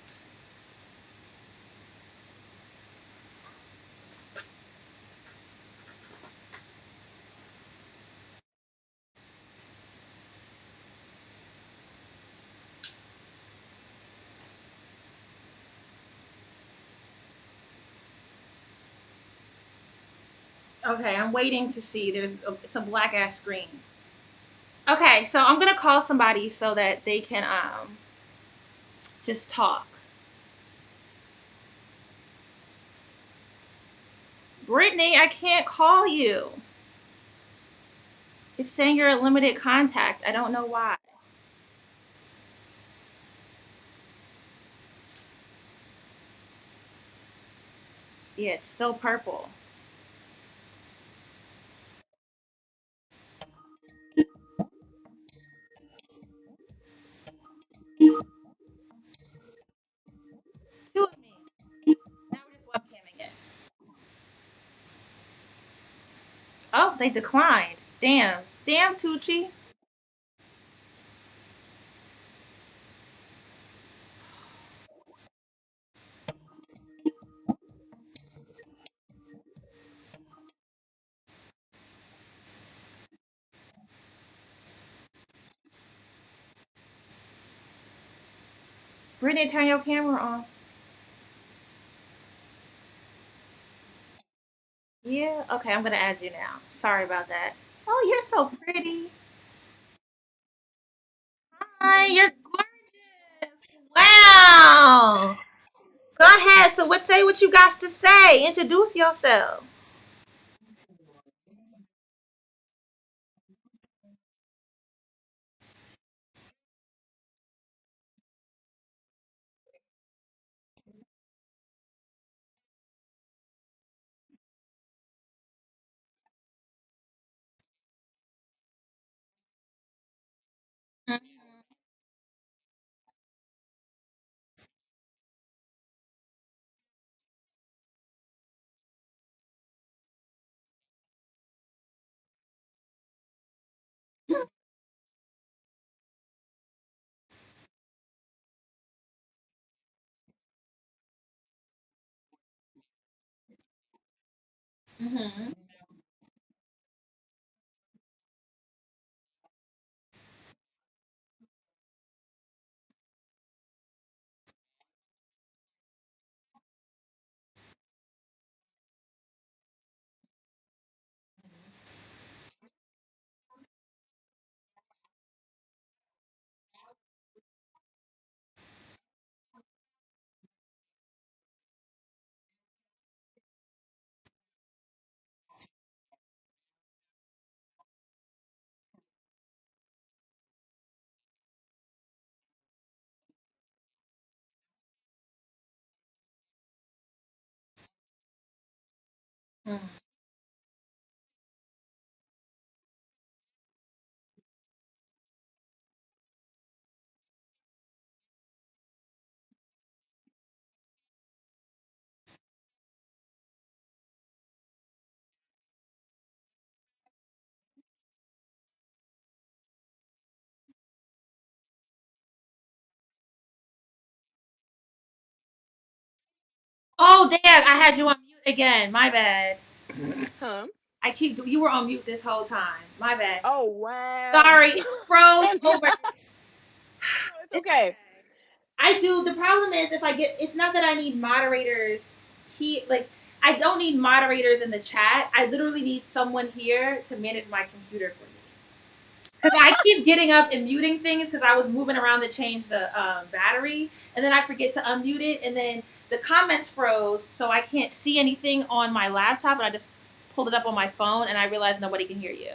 Okay, I'm waiting to see. It's a black ass screen. Okay, so I'm gonna call somebody so that they can just talk. Brittany, I can't call you. It's saying you're a limited contact. I don't know why. Yeah, it's still purple. Two of me. Now we're just webcamming it. Oh, they declined. Damn. Damn, Tucci. Brittany, turn your camera on. Yeah? Okay, I'm gonna add you now. Sorry about that. Oh, you're so pretty. Hi, you're gorgeous. Wow. Go ahead. So say what you got to say. Introduce yourself. Mm-hmm. Oh, damn. I had you on mute again. My bad. Huh? You were on mute this whole time. My bad. Oh wow. Sorry. It froze No, over. it's It's okay. okay. I do. The problem is it's not that I need moderators. I don't need moderators in the chat. I literally need someone here to manage my computer for me. Because I keep getting up and muting things because I was moving around to change the battery, and then I forget to unmute it, and then the comments froze, so I can't see anything on my laptop, and I just pulled it up on my phone, and I realized nobody can hear you.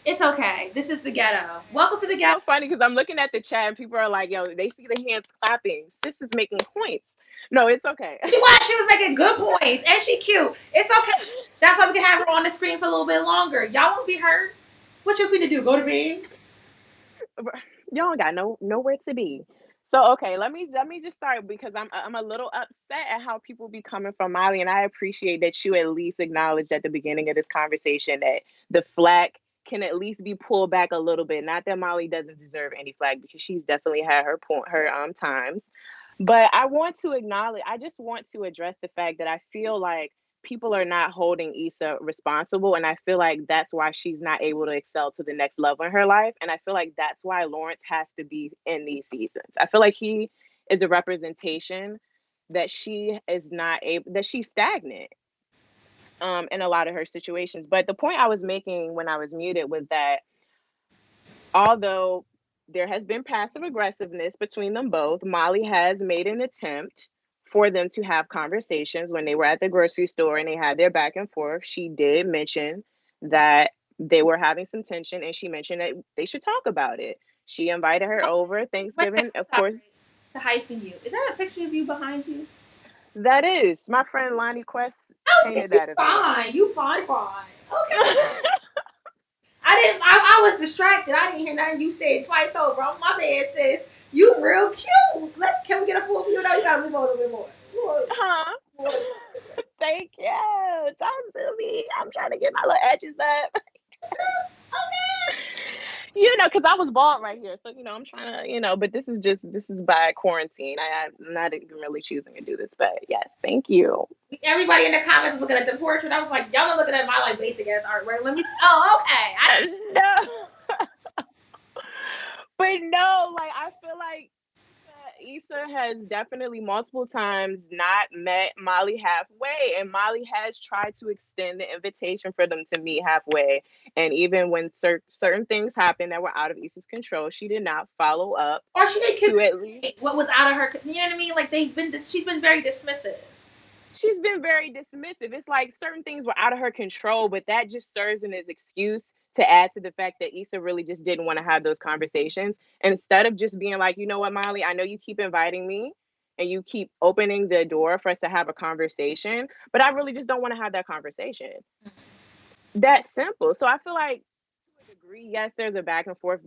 It's okay. This is the ghetto. Welcome to the ghetto. It's so funny because I'm looking at the chat and people are like, yo, they see the hands clapping. This is making points. No, it's okay. She was making good points, and she cute. It's okay. That's why we can have her on the screen for a little bit longer. Y'all won't be hurt. What you finna do? Go to bed? Y'all got nowhere to be. So okay, let me just start because I'm a little upset at how people be coming from Molly, and I appreciate that you at least acknowledged at the beginning of this conversation that the flack can at least be pulled back a little bit. Not that Molly doesn't deserve any flack because she's definitely had her times, but I just want to address the fact that I feel like people are not holding Issa responsible. And I feel like that's why she's not able to excel to the next level in her life. And I feel like that's why Lawrence has to be in these seasons. I feel like he is a representation that she is not able, that she's stagnant in a lot of her situations. But the point I was making when I was muted was that although there has been passive aggressiveness between them both, Molly has made an attempt for them to have conversations when they were at the grocery store and they had their back and forth. She did mention that they were having some tension and she mentioned that they should talk about it. She invited her over Thanksgiving, of course. To hyphen you. Is that a picture of you behind you? That is. My friend Lonnie Quest painted that as well. You fine. Okay. I was distracted. I didn't hear nothing you said twice over. On my bad, sis. You real cute. Can we get a full view? No, you gotta move on a little bit more. Huh? Thank you. Don't do me. I'm trying to get my little edges up. Okay. Because I was bald right here. So, I'm trying to, but this is by quarantine. I'm not even really choosing to do this. But yes, thank you. Everybody in the comments is looking at the portrait. I was like, y'all not looking at my basic ass art, right? Let me. Oh, okay. No. But no, I feel like Issa has definitely multiple times not met Molly halfway, and Molly has tried to extend the invitation for them to meet halfway. And even when certain things happened that were out of Issa's control, she did not follow up. Or she didn't at least what was out of her. You know what I mean? She's been very dismissive. She's been very dismissive. It's like certain things were out of her control, but that just serves as an excuse to add to the fact that Issa really just didn't want to have those conversations. And instead of just being like, you know what, Molly, I know you keep inviting me and you keep opening the door for us to have a conversation, but I really just don't want to have that conversation. That's simple. So I feel like to a degree, yes, there's a back and forth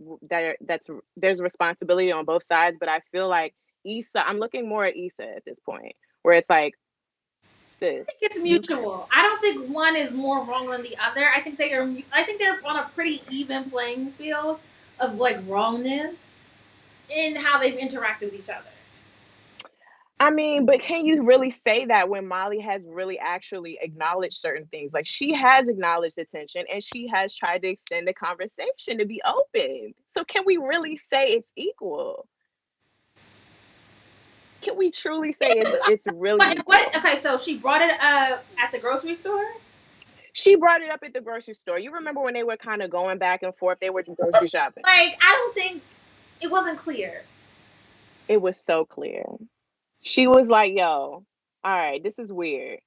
there's responsibility on both sides, but I feel like I'm looking more at Issa at this point, where it's like, I think it's mutual. I don't think one is more wrong than the other. I think they're on a pretty even playing field of wrongness in how they've interacted with each other. I mean, but can you really say that when Molly has really actually acknowledged certain things? Like, she has acknowledged the tension and she has tried to extend the conversation to be open. So can we really say it's equal? Can we truly say it's really equal? Okay, so she brought it up at the grocery store? She brought it up at the grocery store. You remember when they were kind of going back and forth? They were grocery shopping. I don't think it wasn't clear. It was so clear. She was like, yo, all right, this is weird.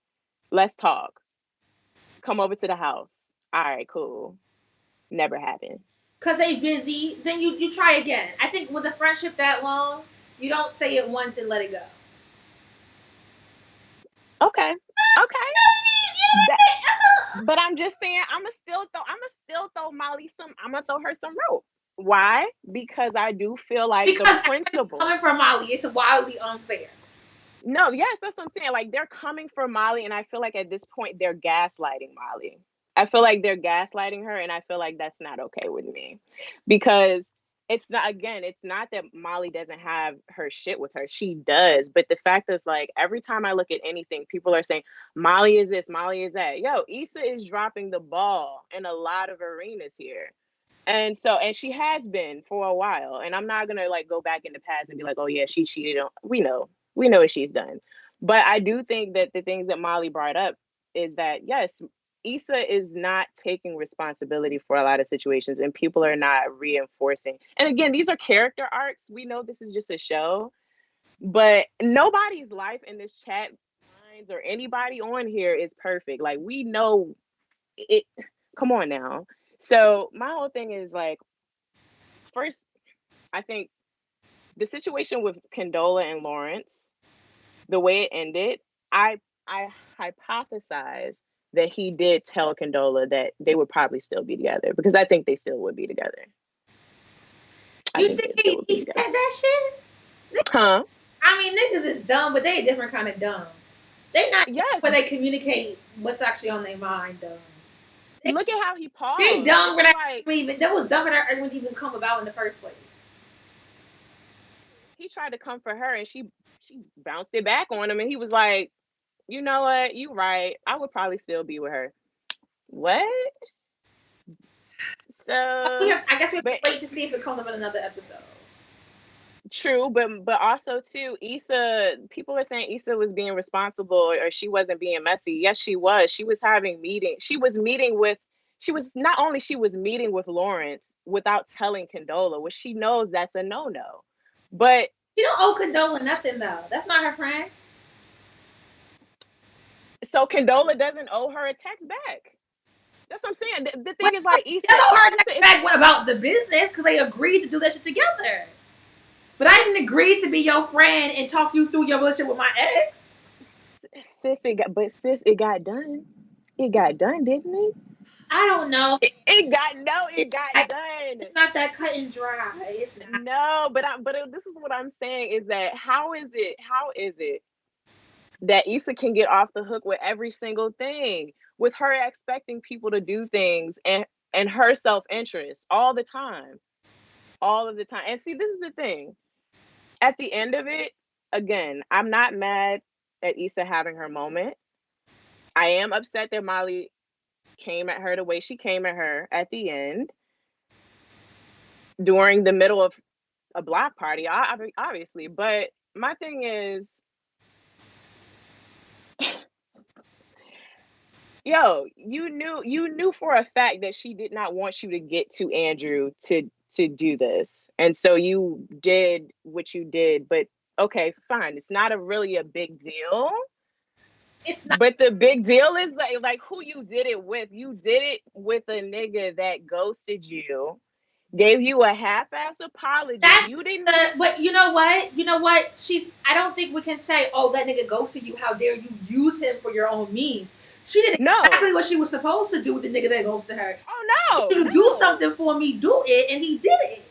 Let's talk. Come over to the house. All right, cool. Never happened. Because they busy. Then you try again. I think with a friendship that long, you don't say it once and let it go. Okay. But I'm just saying, I'ma still throw Molly I'ma throw her some rope. Why? Because I do feel like the principle coming from Molly, it's wildly unfair. No, yes, that's what I'm saying. Like, they're coming for Molly, and I feel like at this point they're gaslighting Molly. I feel like they're gaslighting her, and I feel like that's not okay with me. Because it's not that Molly doesn't have her shit with her. She does. But the fact is, every time I look at anything, people are saying, Molly is this, Molly is that. Yo, Issa is dropping the ball in a lot of arenas here. And she has been for a while. And I'm not gonna go back in the past and be like, oh yeah, she cheated on. We know what she's done. But I do think that the things that Molly brought up is that, yes, Issa is not taking responsibility for a lot of situations and people are not reinforcing. And again, these are character arcs. We know this is just a show, but nobody's life in this chat lines or anybody on here is perfect. We know come on now. So my whole thing is like, first, I think the situation with Condola and Lawrence, the way it ended, I hypothesize that he did tell Condola that they would probably still be together, because I think they still would be together. You think he said that shit? Huh? I mean, niggas is dumb, but they a different kind of dumb. They not where they communicate what's actually on their mind, dumb. Look at how he paused. They dumb for that. That was dumb for that argument to even come about in the first place. He tried to come for her, and she bounced it back on him, and he was like, "You know what? You right. I would probably still be with her." What? So I guess we have to wait to see if it comes up in another episode. True, but also too, Issa, people are saying Issa was being responsible, or she wasn't being messy. Yes, she was. She was having meetings. She was meeting with Lawrence without telling Condola, which she knows that's a no-no. But she don't owe Condola nothing though. That's not her friend. So Condola doesn't owe her a text back. That's what I'm saying. The thing is, like, Issa doesn't owe her a text back. What about the business? Because they agreed to do that shit together. But I didn't agree to be your friend and talk you through your relationship with my ex. Sis, it got done. It got done, didn't it? I don't know. It got done. It's not that cut and dry. It's not. No, but this is what I'm saying is that how is it that Issa can get off the hook with every single thing, with her expecting people to do things and her self-interest all of the time. And see, this is the thing. At the end of it, again, I'm not mad at Issa having her moment. I am upset that Molly came at her the way she came at her at the end during the middle of a block party, obviously. But my thing is, yo, you knew for a fact that she did not want you to get to Andrew to do this, and so you did what you did. But okay, fine, it's not really a big deal. But the big deal is like who you did it with. You did it with a nigga that ghosted you, gave you a half-ass apology. You didn't. But you know what? I don't think we can say, "Oh, that nigga ghosted you. How dare you use him for your own means?" She did exactly what she was supposed to do with the nigga that ghosted her. Oh no! You do something for me, do it, and he did it.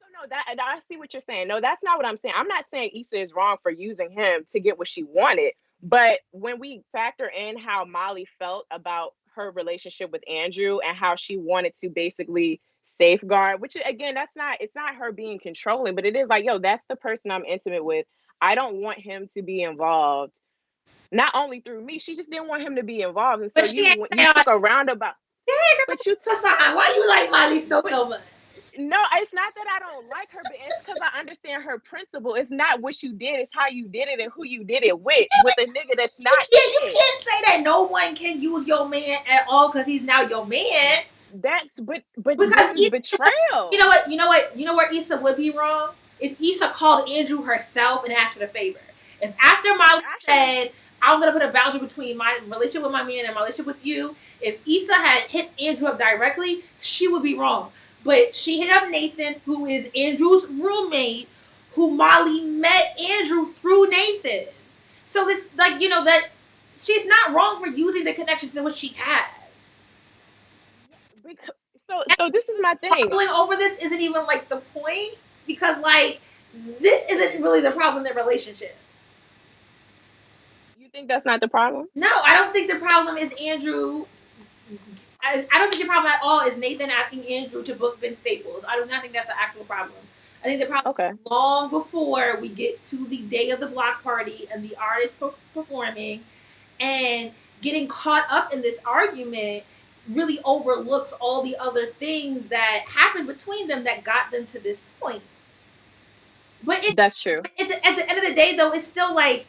So no, I see what you're saying. No, that's not what I'm saying. I'm not saying Issa is wrong for using him to get what she wanted. But when we factor in how Molly felt about her relationship with Andrew and how she wanted to basically safeguard, which again, it's not her being controlling, but it is like, yo, that's the person I'm intimate with. I don't want him to be involved. Not only through me, she just didn't want him to be involved. And so you took a roundabout. But you took why you like Molly so much? No, it's not that I don't like her, but it's because I understand her principle. It's not what you did, it's how you did it and who you did it with a nigga that's not you can't say that no one can use your man at all because he's now your man. But this is betrayal. You know where Issa would be wrong? If Issa called Andrew herself and asked for the favor. If after Molly said, I'm going to put a boundary between my relationship with my man and my relationship with you, if Issa had hit Andrew up directly, she would be wrong. But she hit up Nathan, who is Andrew's roommate, who Molly met Andrew through Nathan. So it's like, that she's not wrong for using the connections in which she has. So this is my thing. Going over this isn't even like the point, because like this isn't really the problem in their relationship. You think that's not the problem? No, I don't think the problem is Andrew. I don't think the problem at all is Nathan asking Andrew to book Vince Staples. I do not think that's the actual problem. I think the problem is long before we get to the day of the block party and the artist performing and getting caught up in this argument really overlooks all the other things that happened between them that got them to this point. But that's true. At the end of the day, though, it's still like,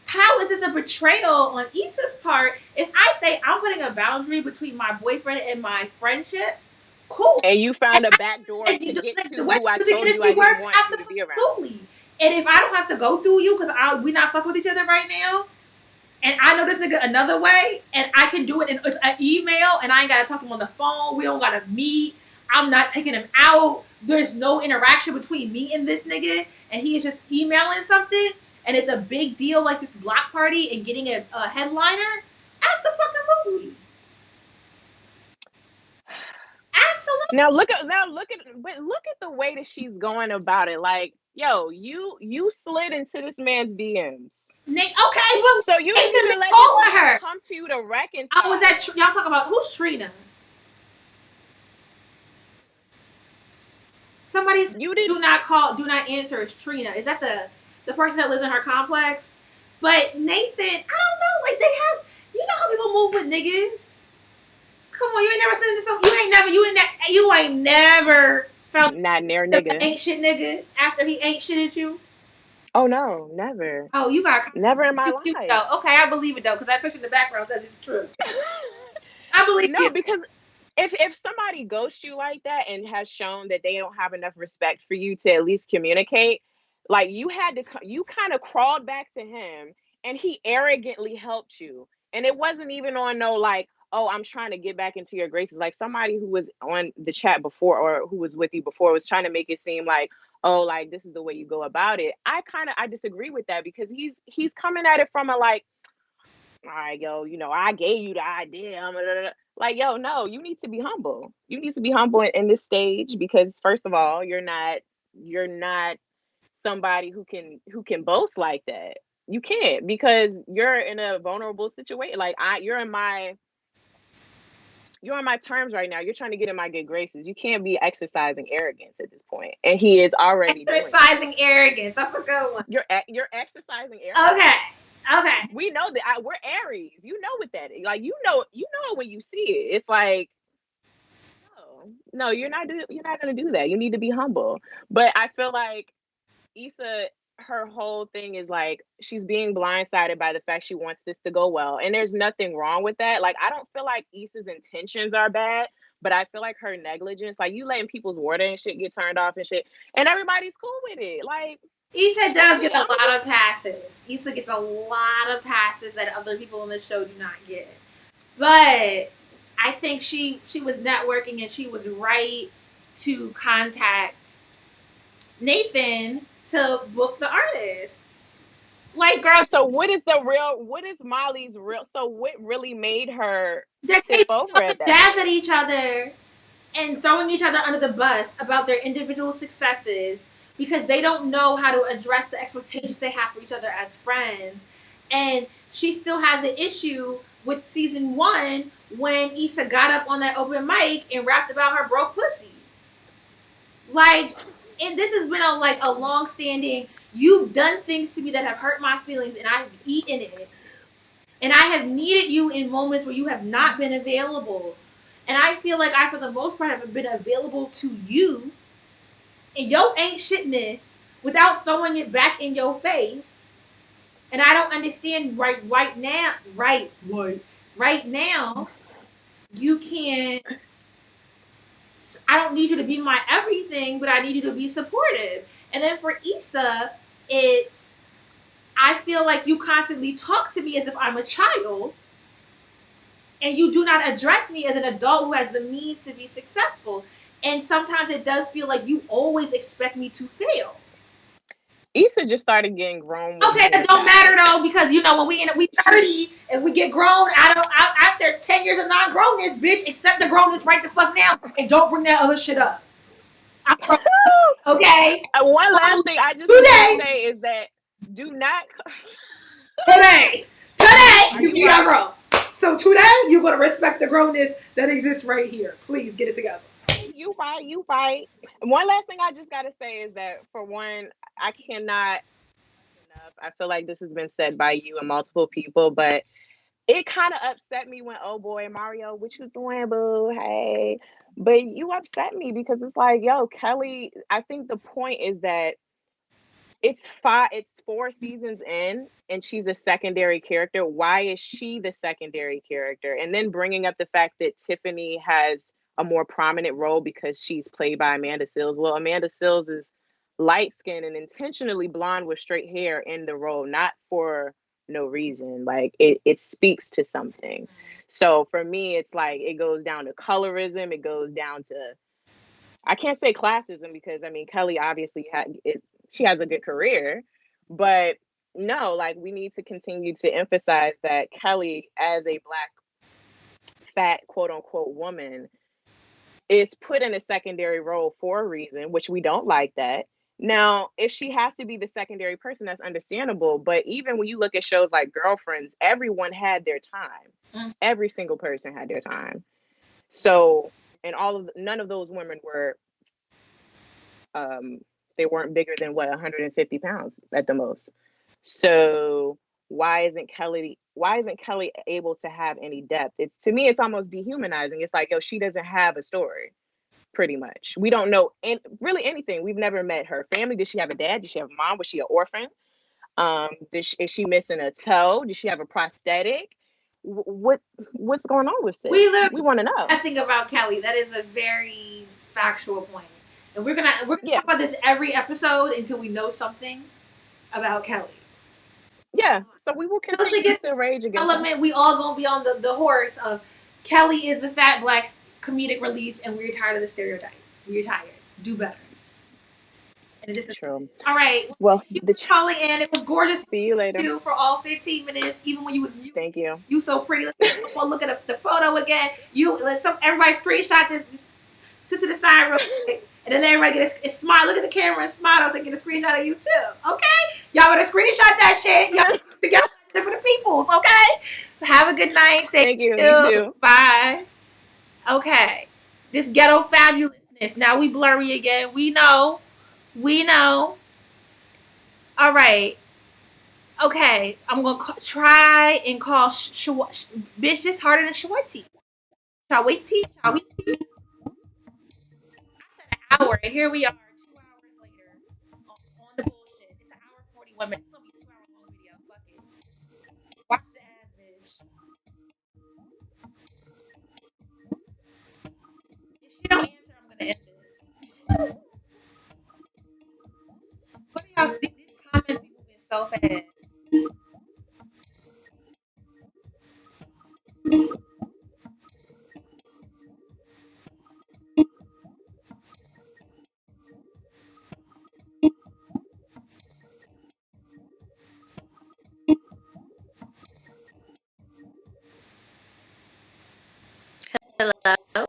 how is this a betrayal on Issa's part? If I say I'm putting a boundary between my boyfriend and my friendships, cool. And you found a back door to get to who I told you I didn't want you to be around. Absolutely. And if I don't have to go through you because we're not fucking with each other right now, and I know this nigga another way, and I can do it in it's an email, and I ain't gotta talk to him on the phone. We don't gotta meet. I'm not taking him out. There's no interaction between me and this nigga, and he is just emailing something, and it's a big deal like this block party and getting a headliner. Absolutely. Absolutely. Now look at the way that she's going about it. Like, yo, you slid into this man's DMs. Okay, well, so you need to let her come to you to reconcile. I was at y'all talking about who's Trina. Somebody said, do not answer. It's Trina. Is that the person that lives in her complex? But Nathan, I don't know. Like they have, you know how people move with niggas. Come on, you ain't never seen this. You ain't never felt not near nigga. Ain't shit nigga after he ain't shitted you. Oh no, never. Oh, you got never in my life. Okay, I believe it though because that picture in the background says it's true. I believe no, because if somebody ghosts you like that and has shown that they don't have enough respect for you to at least communicate, like you kind of crawled back to him and he arrogantly helped you. And it wasn't even on no like, oh, I'm trying to get back into your graces. Like somebody who was on the chat before or who was with you before was trying to make it seem like, oh, like this is the way you go about it. I disagree with that because he's coming at it from a like, all right, yo, I gave you the idea. Like, yo, no, you need to be humble. You need to be humble in this stage because first of all, you're not somebody who can boast like that. You can't because you're in a vulnerable situation. Like you're on my terms right now. You're trying to get in my good graces. You can't be exercising arrogance at this point. And he is already exercising arrogance. I forgot one. You're exercising arrogance. Okay. We know that we're Aries. You know what that is. Like you know it when you see it. It's like no, you're not gonna do that. You need to be humble. But I feel like Issa, her whole thing is like she's being blindsided by the fact she wants this to go well. And there's nothing wrong with that. Like I don't feel like Issa's intentions are bad, but I feel like her negligence, like you letting people's water and shit get turned off and shit, and everybody's cool with it. Like Issa does get a lot of passes. Issa gets a lot of passes that other people on the show do not get. But I think she was networking and she was right to contact Nathan to book the artist. Like, girl. So what is Molly's real? So what really made her tip over at that? Dabs at each other and throwing each other under the bus about their individual successes because they don't know how to address the expectations they have for each other as friends. And she still has an issue with season 1 when Issa got up on that open mic and rapped about her broke pussy. Like, and this has been a long-standing, you've done things to me that have hurt my feelings and I've eaten it. And I have needed you in moments where you have not been available. And I feel like I, for the most part, have been available to you and your ain't shitness without throwing it back in your face. And I don't understand right now, you can't. I don't need you to be my everything, but I need you to be supportive. And then for Issa, I feel like you constantly talk to me as if I'm a child. And you do not address me as an adult who has the means to be successful. And sometimes it does feel like you always expect me to fail. Issa just started getting grown. Okay, that don't matter though, because when we 30 and we get grown, after 10 years of non-grownness, bitch, accept the grownness right the fuck now and don't bring that other shit up. Okay. One last thing I just want to say is that do not today you are grown. So today you're gonna respect the grownness that exists right here. Please get it together. You fight. One last thing I just gotta say is that for one, I cannot enough. I feel like this has been said by you and multiple people, but it kind of upset me when oh boy Mario, what you doing, boo? Hey, but you upset me because it's like, yo, Kelly. I think the point is that it's 4 seasons in and she's a secondary character. Why is she the secondary character? And then bringing up the fact that Tiffany has a more prominent role because she's played by Amanda Seales. Well, Amanda Seales is light skinned and intentionally blonde with straight hair in the role, not for no reason. Like it speaks to something. So for me, it's like it goes down to colorism. It goes down to, I can't say classism, because I mean Kelly obviously she has a good career, but no, like we need to continue to emphasize that Kelly, as a Black fat quote unquote woman, is put in a secondary role for a reason, which we don't like that. Now, if she has to be the secondary person, that's understandable. But even when you look at shows like Girlfriends, everyone had their time. Every single person had their time. So, and none of those women were, they weren't bigger than 150 pounds at the most. So why isn't Kelly able to have any depth? To me, it's almost dehumanizing. It's like, yo, she doesn't have a story. Pretty much, we don't know really anything. We've never met her family. Did she have a dad? Did she have a mom? Was she an orphan? Is she missing a toe? Did she have a prosthetic? What's going on with this? We want to know. I think about Kelly. That is a very factual point, and we're gonna talk about this every episode until we know something about Kelly. Yeah, so we will continue to rage against element. We all gonna be on the horse of Kelly is the fat Black comedic relief, and we're tired of the stereotype. We're tired. Do better. And it is true. All right. Well, you calling in. It was gorgeous. See you later. For all 15 minutes, even when you was mute. Thank you. You so pretty. Let's look at the photo again. Everybody screenshot this. Sit to the side real quick. And then everybody get a smile. Look at the camera and smile. And get a screenshot of you too. Okay? Y'all better screenshot that shit. Y'all together for the peoples. Okay? Have a good night. Thank you. You too. Bye. Okay. This ghetto fabulousness. Now we blurry again. We know. All right. Okay. I'm going to try and call bitch this harder than Shawati. Shawati. I said an hour, and here we are 2 hours later on the bullshit. It's an hour 41 minutes. It's going to be a 2 hour long video. Fuck it. Watch the ass, bitch. If she don't answer, I'm going to end this. What do y'all see? These comments be moving so fast. Hello.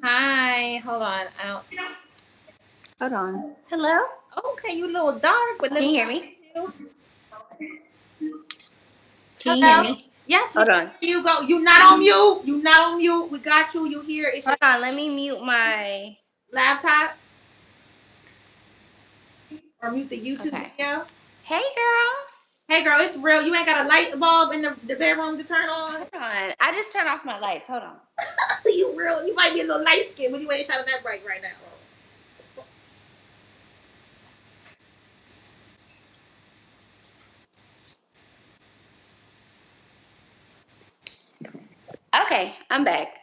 Hi. Hold on. I don't see. Hold on. Hello. Okay, you a little dark, but can you hear me? Can you hear me? Yes. Hold on. You go. You not on mute. You not on mute. We got you. You here? Hold on. Let me mute my laptop or mute the YouTube video. Hey, girl. Hey, girl. It's real. You ain't got a light bulb in the bedroom to turn on. Hold on. I just turned off my lights. Hold on. You real. You might be a little light skin, but you ain't shining that bright right now. Okay, I'm back.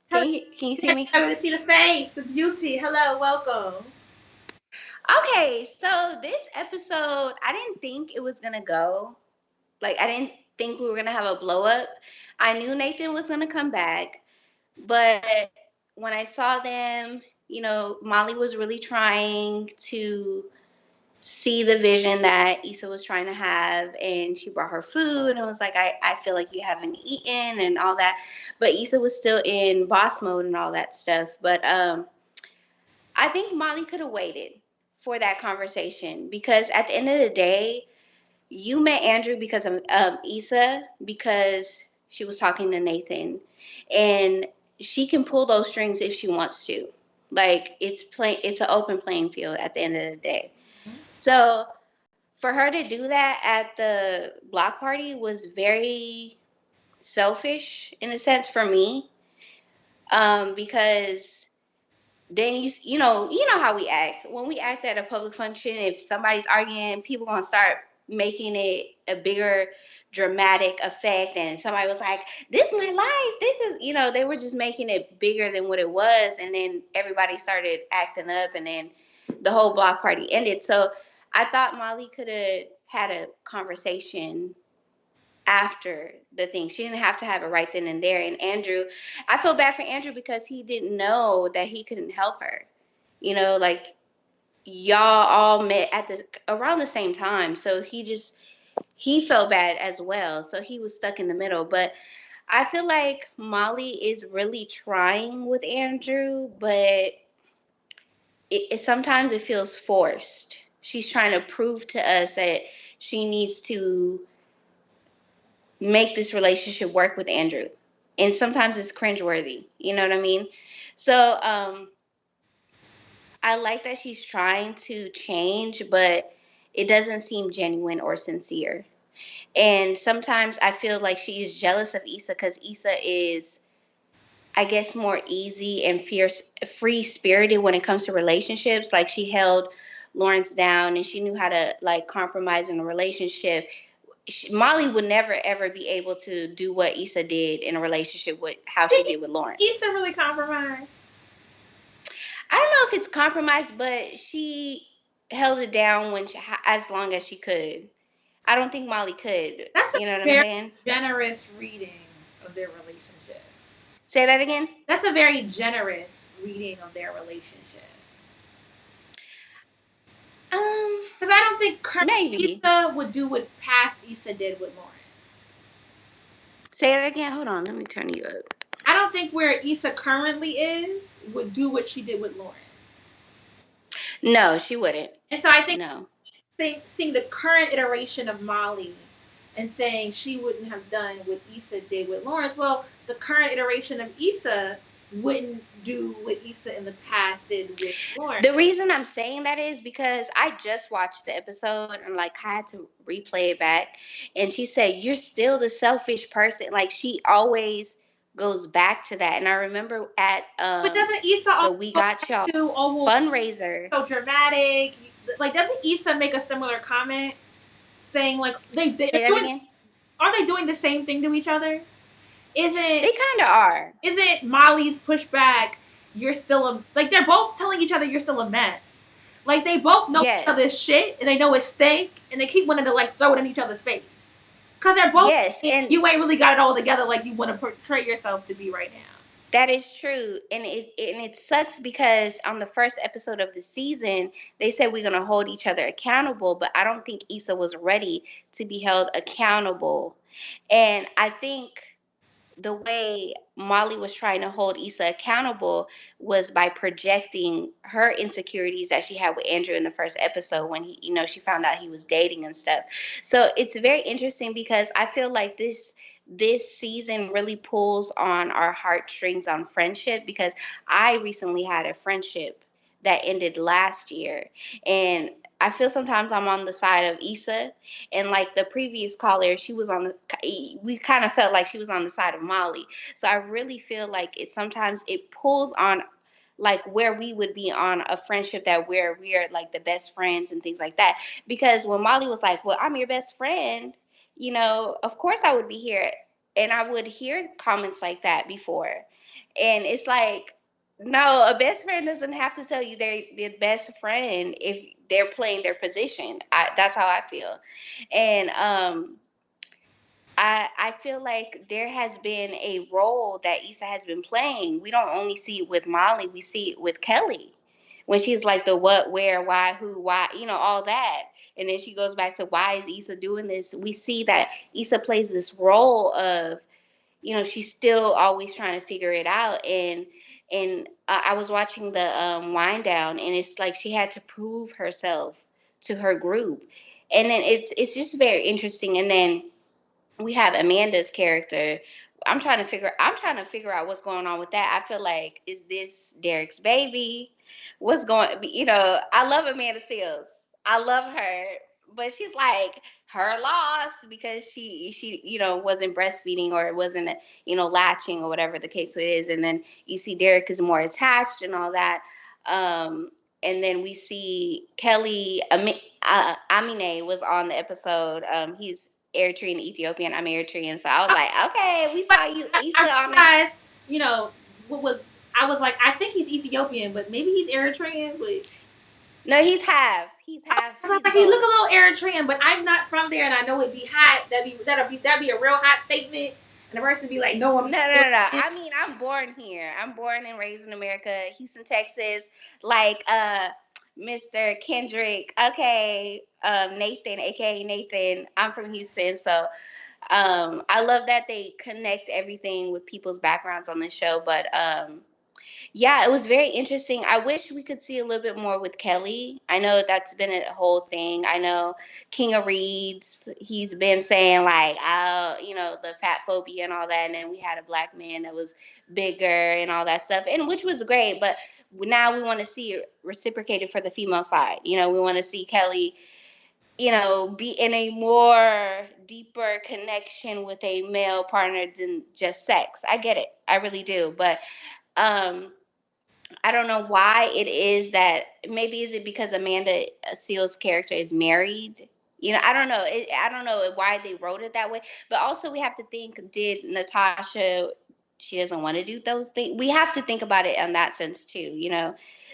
Can you see me? I'm going to see the face, the beauty. Hello, welcome. Okay, so this episode, I didn't think it was going to go. Like, I didn't think we were going to have a blow up. I knew Nathan was going to come back. But when I saw them, you know, Molly was really trying to see the vision that Issa was trying to have, and she brought her food and was like, I feel like you haven't eaten and all that. But Issa was still in boss mode and all that stuff. But I think Molly could have waited for that conversation, because at the end of the day, you met Andrew because of Issa, because she was talking to Nathan, and she can pull those strings if she wants to. Like, it's an open playing field at the end of the day. So for her to do that at the block party was very selfish in a sense for me, because then you know how we act when we act at a public function. If somebody's arguing, people gonna start making it a bigger dramatic effect, and somebody was like, this is my life, this is, you know, they were just making it bigger than what it was, and then everybody started acting up, and then the whole block party ended. So I thought Molly could have had a conversation after the thing. She didn't have to have it right then and there. And Andrew, I feel bad for Andrew because he didn't know that he couldn't help her. You know, like y'all all met at around the same time. So he felt bad as well. So he was stuck in the middle. But I feel like Molly is really trying with Andrew, but sometimes it feels forced. She's trying to prove to us that she needs to make this relationship work with Andrew. And sometimes it's cringeworthy. You know what I mean? So I like that she's trying to change, but it doesn't seem genuine or sincere. And sometimes I feel like she's jealous of Issa because Issa is, I guess, more easy and fierce, free spirited when it comes to relationships. Like she held Lawrence down and she knew how to like compromise in a relationship. Molly would never ever be able to do what Issa did in a relationship with how she did with Lawrence. Issa really compromised. I don't know if it's compromised, but she held it down as long as she could. I don't think Molly could. That's You know what a I'm very saying? generous reading of their relationship. Say that again? That's a very generous reading of their relationship. Because I don't think current Issa would do what past Issa did with Lawrence. Say that again. Hold on. Let me turn you up. I don't think where Issa currently is would do what she did with Lawrence. No, she wouldn't. And so I think seeing the current iteration of Molly and saying she wouldn't have done what Issa did with Lawrence, well, the current iteration of Issa wouldn't do what Issa in the past did with Lawrence. The reason I'm saying that is because I just watched the episode and like I had to replay it back, and she said, "You're still the selfish person." Like she always goes back to that. And I remember at but doesn't Issa the We Got Y'all fundraiser, so dramatic? Like, doesn't Issa make a similar comment saying like they're doing? Are they doing the same thing to each other? Isn't they kind of are? Isn't Molly's pushback? You're still they're both telling each other you're still a mess. Like they both know each other's shit and they know it's stink and they keep wanting to like throw it in each other's face. Cause they're both and you ain't really got it all together like you want to portray yourself to be right now. That is true, and it sucks because on the first episode of the season they said we're gonna hold each other accountable, but I don't think Issa was ready to be held accountable, and I think the way Molly was trying to hold Issa accountable was by projecting her insecurities that she had with Andrew in the first episode when she found out he was dating and stuff. So it's very interesting because I feel like this season really pulls on our heartstrings on friendship because I recently had a friendship that ended last year, and I feel sometimes I'm on the side of Issa, and like the previous caller, we kind of felt like she was on the side of Molly. So I really feel like sometimes it pulls on like where we would be on a friendship that where we're like the best friends and things like that. Because when Molly was like, "Well, I'm your best friend," of course I would be here, and I would hear comments like that before, and it's like, no, a best friend doesn't have to tell you they're their best friend if they're playing their position. That's how I feel. And I feel like there has been a role that Issa has been playing. We don't only see it with Molly, we see it with Kelly. When she's like the what, where, why, who, why, all that. And then she goes back to why is Issa doing this? We see that Issa plays this role of, she's still always trying to figure it out. And I was watching the wind down, and it's like she had to prove herself to her group, and then it's just very interesting. And then we have Amanda's character. I'm trying to figure out what's going on with that. I feel like, is this Derek's baby? What's going? I love Amanda Seales. I love her, but she's like her loss because she wasn't breastfeeding or it wasn't latching or whatever the case is. And then you see Derek is more attached and all that. And then we see Kelly Amine was on the episode. He's Eritrean, Ethiopian. I'm Eritrean, so I was like, okay, we saw you, Issa, on it. I was like, I think he's Ethiopian, but maybe he's Eritrean. But no, he's half He's Like he look both. a little Eritrean, but I'm not from there, and I know it'd be hot. That'd be a real hot statement, and the person be like, "No, I'm." No. I mean, I'm born here. I'm born and raised in America, Houston, Texas. Like Mr. Kendrick, okay, Nathan, aka Nathan. I'm from Houston, so I love that they connect everything with people's backgrounds on this show. But yeah, it was very interesting. I wish we could see a little bit more with Kelly. I know that's been a whole thing. I know King of Reeds, he's been saying like, oh, the fat phobia and all that. And then we had a black man that was bigger and all that stuff, and which was great. But now we want to see it reciprocated for the female side. We want to see Kelly, be in a more deeper connection with a male partner than just sex. I get it. I really do. But I don't know why it is that, maybe is it because Amanda Seal's character is married? I don't know. I don't know why they wrote it that way. But also we have to think, did Natasha, she doesn't want to do those things. We have to think about it in that sense too.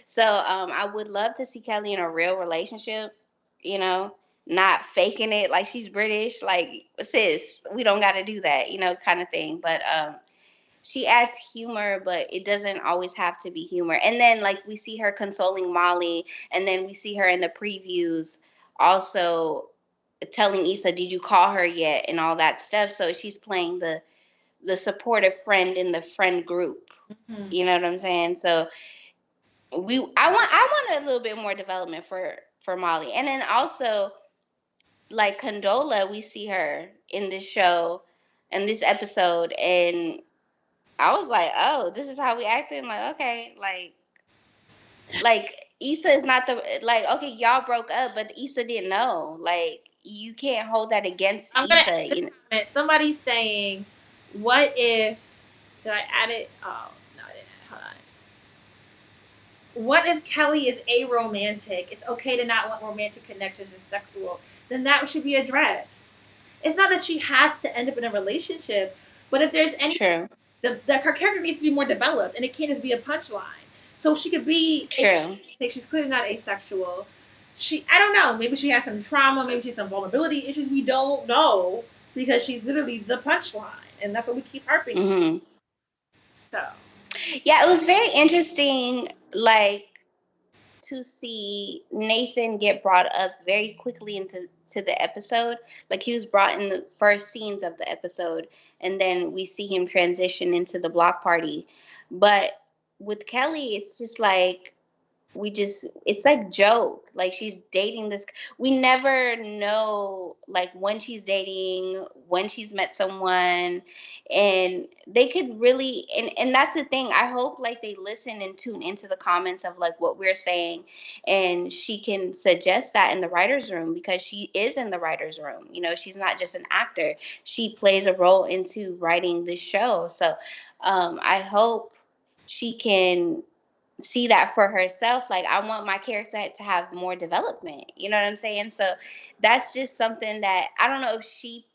So I would love to see Kelly in a real relationship, not faking it like she's British. Like, sis, we don't got to do that, kind of thing. But she adds humor, but it doesn't always have to be humor. And then, like, we see her consoling Molly, and then we see her in the previews also telling Issa, "Did you call her yet?" and all that stuff. So she's playing the supportive friend in the friend group. Mm-hmm. You know what I'm saying? So I want a little bit more development for Molly, and then also like Condola, we see her in this show, in this episode, and I was like, oh, this is how we acting? Like, okay, like Issa is not okay, y'all broke up, but Issa didn't know. Like, you can't hold that against I'm gonna Issa. add a comment. Somebody's saying, "What if?" Did I add it? Oh no, I didn't. Hold on. What if Kelly is aromantic? It's okay to not want romantic connections or sexual. Then that should be addressed. It's not that she has to end up in a relationship, but if there's any, True. That her character needs to be more developed, and it can't just be a punchline. So she could be. True. She's clearly not asexual. I don't know. Maybe she has some trauma. Maybe she has some vulnerability issues. We don't know because she's literally the punchline, and that's what we keep harping. Mm-hmm. So. Yeah, it was very interesting. Like, to see Nathan get brought up very quickly into the episode. Like, he was brought in the first scenes of the episode, and then we see him transition into the block party. But with Kelly, it's just like it's like joke. Like, she's dating this. We never know, like, when she's dating, when she's met someone, and they could really, and that's the thing. I hope, like, they listen and tune into the comments of, like, what we're saying, and she can suggest that in the writer's room, because she is in the writer's room. She's not just an actor. She plays a role into writing this show. So I hope she can see that for herself. Like, I want my character to have more development. You know what I'm saying? So that's just something that I don't know if she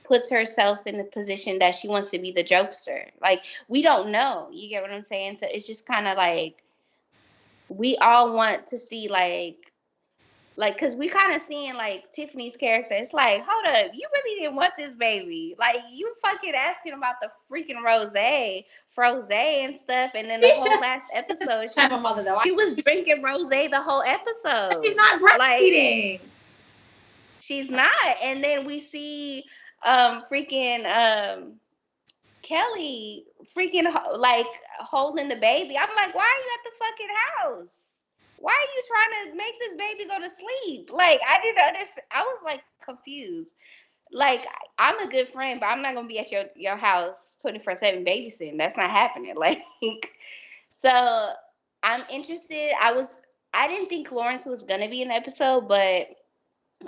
puts herself in the position that she wants to be the jokester. Like, we don't know. You get what I'm saying? So it's just kind of like, we all want to see like, because we kind of seeing, like, Tiffany's character. It's like, hold up, you really didn't want this baby. Like, you fucking asking about the freaking Frosé and stuff. And then the whole last episode, she was drinking Rosé the whole episode. She's not breastfeeding. Like, she's not. And then we see Kelly freaking, like, holding the baby. I'm like, why are you at the fucking house? Why are you trying to make this baby go to sleep? Like, I didn't understand. I was, like, confused. Like, I'm a good friend, but I'm not gonna be at your house 24/7 babysitting. That's not happening. Like, so I'm interested. I didn't think Lawrence was gonna be in the episode, but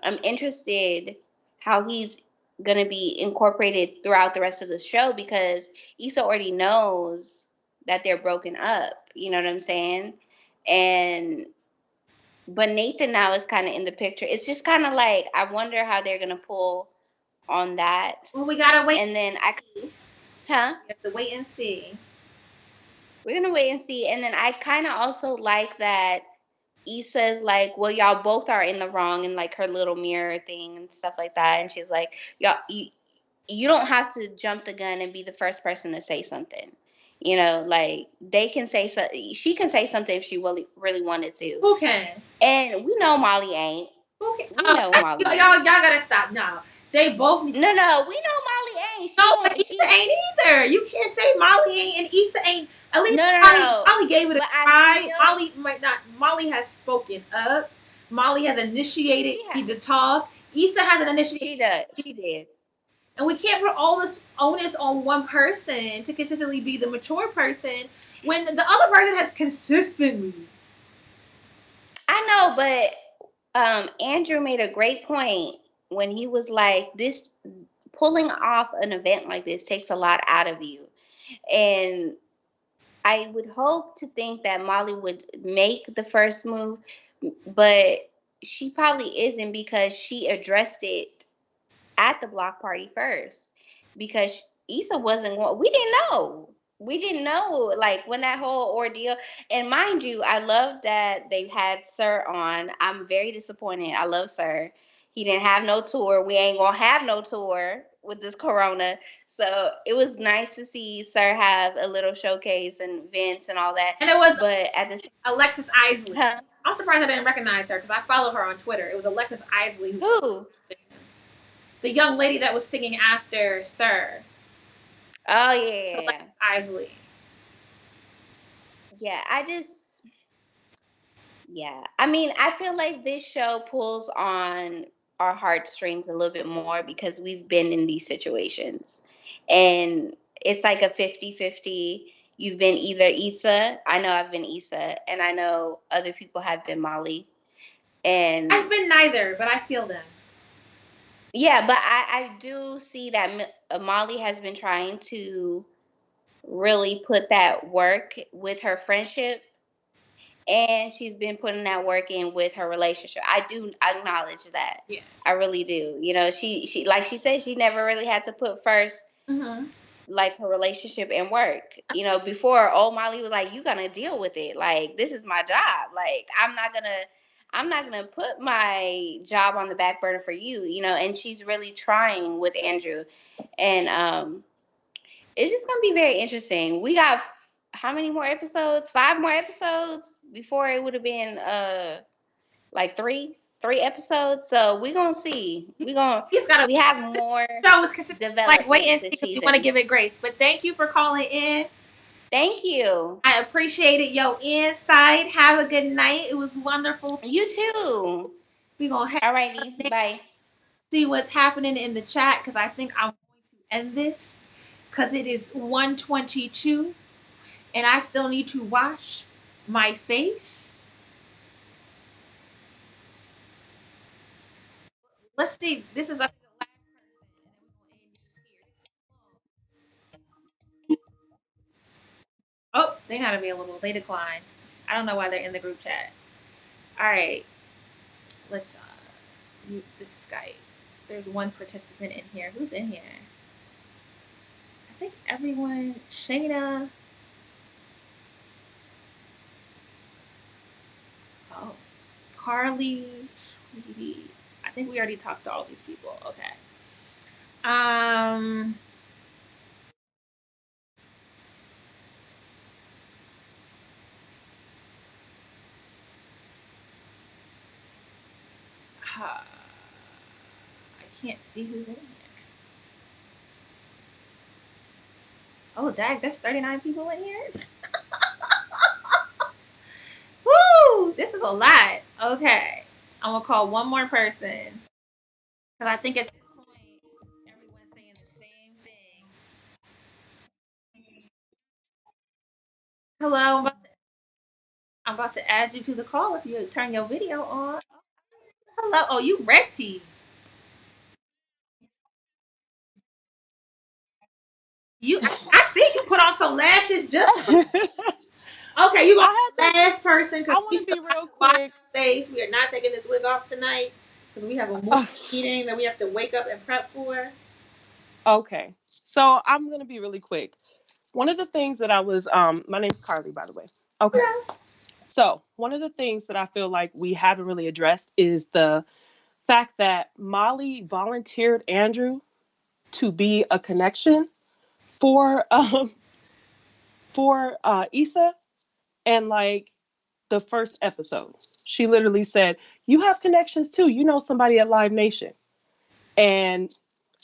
I'm interested how he's gonna be incorporated throughout the rest of the show, because Issa already knows that they're broken up. You know what I'm saying? But Nathan now is kind of in the picture. It's just kind of like, I wonder how they're gonna pull on that. Well, we gotta wait. And then We have to wait and see. We're gonna wait and see. And then I kind of also like that Issa's like, well, y'all both are in the wrong, and like her little mirror thing and stuff like that. And she's like, y'all, you don't have to jump the gun and be the first person to say something. You know, like they can say so. She can say something if she really wanted to. Who can? And we know Molly ain't. Who can? We know Molly ain't. Y'all gotta stop. No, they both. No, we know Molly ain't. But Issa ain't either. You can't say Molly ain't and Issa ain't. At least Molly gave it a try. Molly has spoken up. Molly has initiated the talk. Issa hasn't initiated. She did. And we can't put all this onus on one person to consistently be the mature person when the other person has consistently. I know, but Andrew made a great point when he was like, this pulling off an event like this takes a lot out of you. And I would hope to think that Molly would make the first move, but she probably isn't because she addressed it at the block party first. Because Issa wasn't going, we didn't know. We didn't know, like, when that whole ordeal. And mind you, I love that they had Sir on. I'm very disappointed. I love Sir. He didn't have no tour. We ain't gonna have no tour with this corona. So it was nice to see Sir have a little showcase and Vince and all that. And it was but at this Alexis Isley. Huh? I'm surprised I didn't recognize her because I follow her on Twitter. It was Alexis Isley. Who? The young lady that was singing after Sir. Oh yeah. Alexis Isley. Yeah, I mean, I feel like this show pulls on our heartstrings a little bit more because we've been in these situations. And it's like a 50-50. You've been either Issa, I know I've been Issa, and I know other people have been Molly. And I've been neither, but I feel them. Yeah, but I do see that Molly has been trying to really put that work with her friendship, and she's been putting that work in with her relationship. I do acknowledge that. Yeah. I really do. You know, she like she said, she never really had to put first like her relationship and work. You know, before old Molly was like, you gonna deal with it. Like, this is my job. Like, I'm not gonna put my job on the back burner for you, you know, and she's really trying with Andrew. And it's just gonna be very interesting. We got how many more episodes? 5 more episodes before it would have been like three episodes. So we're gonna see. We have more development. Like, wait and see if you want to give it grace. But thank you for calling in. Thank you. I appreciate it. Yo, insight. Have a good night. It was wonderful. You too. We're gonna have Alrighty. Bye. See what's happening in the chat because I think I'm going to end this because it is 1:22 and I still need to wash my face. Let's see. This is the last person. Oh, they're not available. They declined. I don't know why they're in the group chat. All right. Let's mute this Skype. There's one participant in here. Who's in here? I think everyone. Shayna. Oh. Carly. Sweetie. I think we already talked to all these people. Okay. I can't see who's in here. Oh, dag, there's 39 people in here. Woo! This is a lot. Okay. I'm going to call one more person. Because I think at this point, everyone's saying the same thing. Hello. I'm about to add you to the call if you turn your video on. Hello. Oh, you Retty. I see you put on some lashes just. Okay, you going last person. I want to be real quick. We are not taking this wig off tonight because we have a morning meeting that we have to wake up and prep for. Okay, so I'm gonna be really quick. One of the things that I was, my name's Carly, by the way. Okay. So, one of the things that I feel like we haven't really addressed is the fact that Molly volunteered Andrew to be a connection for Issa, and like the first episode, she literally said, "You have connections too. You know somebody at Live Nation." And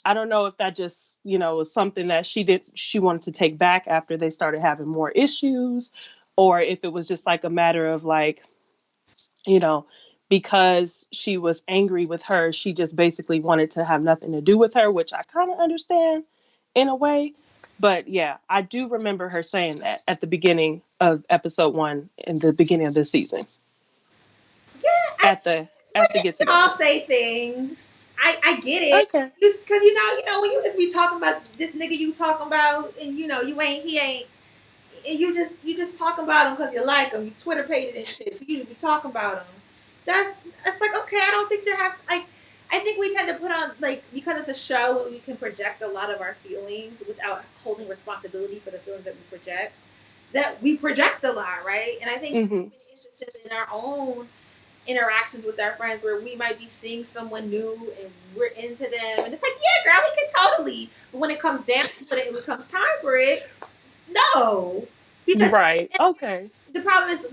I don't know if that just, was something that she wanted to take back after they started having more issues, or if it was just like a matter of like, you know, because she was angry with her, she just basically wanted to have nothing to do with her, which I kind of understand in a way. But yeah, I do remember her saying that at the beginning of episode 1 in the beginning of this season. Yeah, At the get we all together. say things. I get it. Okay. Because when you just be talking about this nigga you talking about, and he ain't, and you just talking about him because you like him. You Twitter pated and shit. So you just be talking about him. That's like, okay. I don't think there has like. I think we tend to put on, like, because it's a show where we can project a lot of our feelings without holding responsibility for the feelings that we project. That we project a lot, right? And I think Mm-hmm. instances in our own interactions with our friends where we might be seeing someone new and we're into them, and it's like, yeah, girl, we can totally. But when it comes down to it, and it comes time for it, no, because Right. Okay. the problem is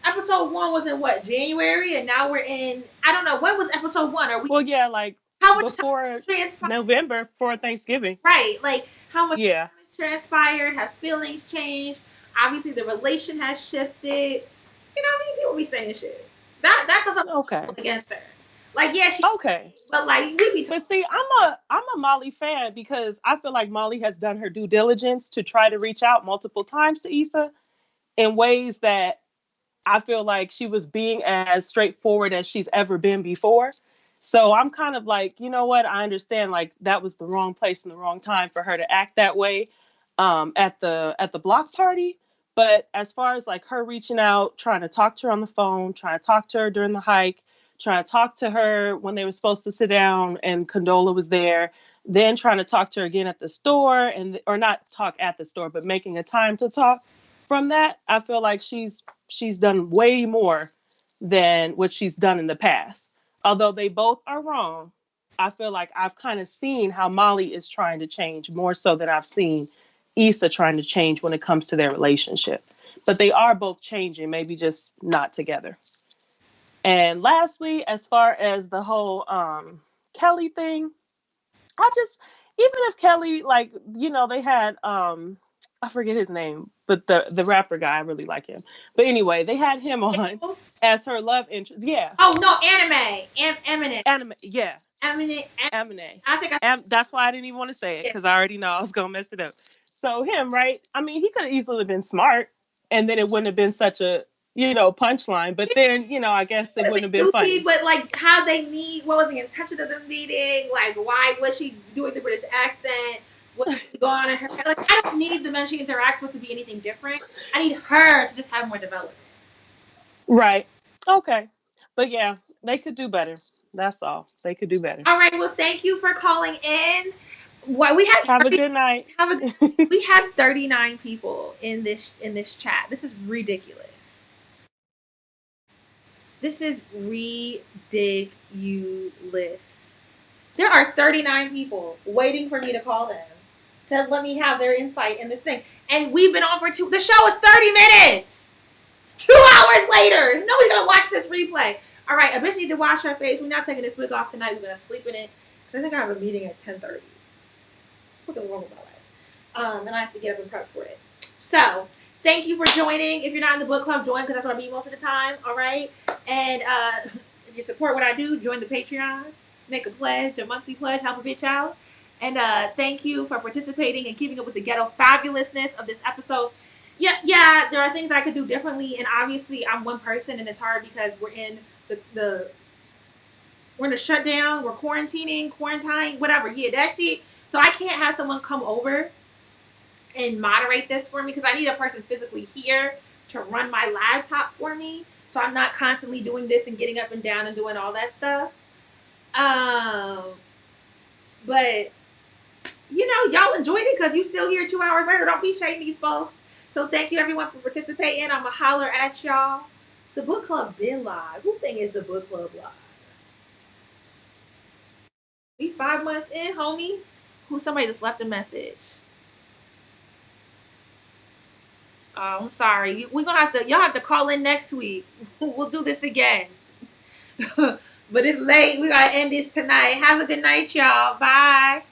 episode 1 was in what, January, and now we're in, I don't know, when was episode 1? Are we, Well, yeah, like how much time before has transpired? November for Thanksgiving. Right, like how much Yeah. time has transpired? Have feelings changed? Obviously, the relation has shifted. You know what I mean? People be saying shit. That's not something Okay. against her. Like, yeah, she, Okay. but like we be But see, I'm a Molly fan because I feel like Molly has done her due diligence to try to reach out multiple times to Issa in ways that I feel like she was being as straightforward as she's ever been before. So I'm kind of like, you know what? I understand like that was the wrong place and the wrong time for her to act that way at the block party. But as far as like her reaching out, trying to talk to her on the phone, trying to talk to her during the hike, trying to talk to her when they were supposed to sit down and Condola was there, then trying to talk to her again at the store, and or not talk at the store, but making a time to talk. From that, I feel like she's done way more than what she's done in the past. Although they both are wrong, I feel like I've kind of seen how Molly is trying to change more so than I've seen Issa trying to change when it comes to their relationship. But they are both changing, maybe just not together. And lastly, as far as the whole Kelly thing, I just, even if Kelly, like, they had I forget his name, but the rapper guy, I really like him. But anyway, they had him on as her love interest. Yeah. Oh no, anime, Eminem, Anime, yeah. Eminem. Eminem. I think I That's why I didn't even want to say it, yeah. because I already know I was gonna mess it up. So him, right? I mean, he could have easily been smart, and then it wouldn't have been such a punchline. But then I guess it wouldn't have been goofy, funny. but like how they meet, what was the intention of the meeting? Like, why was she doing the British accent? What was going on in her head? Like, I don't need the men she interacts with to be anything different. I need her to just have more development. Right. Okay. But yeah, they could do better. That's all. They could do better. All right. Well, thank you for calling in. What we have? Have a good night. We have 39 people in this chat. This is ridiculous. This is ridiculous. There are 39 people waiting for me to call them to let me have their insight in this thing. And we've been on for the show is 30 minutes. It's 2 hours later. Nobody's going to watch this replay. All right, I bitch need to wash her face. We're not taking this wig off tonight. We're going to sleep in it. I think I have a meeting at 10:30. What's wrong with my life? And I have to get up and prep for it. So, thank you for joining. If you're not in the book club, join, because that's what I be most of the time. All right. And if you support what I do, join the Patreon. Make a pledge, a monthly pledge, help a bitch out. And thank you for participating and keeping up with the ghetto fabulousness of this episode. Yeah, there are things I could do differently, and obviously I'm one person, and it's hard because we're in we're in a shutdown, we're quarantining, whatever. Yeah, that shit. So I can't have someone come over and moderate this for me, because I need a person physically here to run my laptop for me, so I'm not constantly doing this and getting up and down and doing all that stuff. But y'all enjoyed it because you still here 2 hours later. Don't be shading these folks. So thank you everyone for participating. I'ma holler at y'all The book club been live. Who think is the book club live? We 5 months in, homie. Who? Somebody just left a message. Oh, I'm sorry. We're gonna have to. Y'all have to call in next week. We'll do this again. But it's late. We gotta end this tonight. Have a good night, y'all. Bye.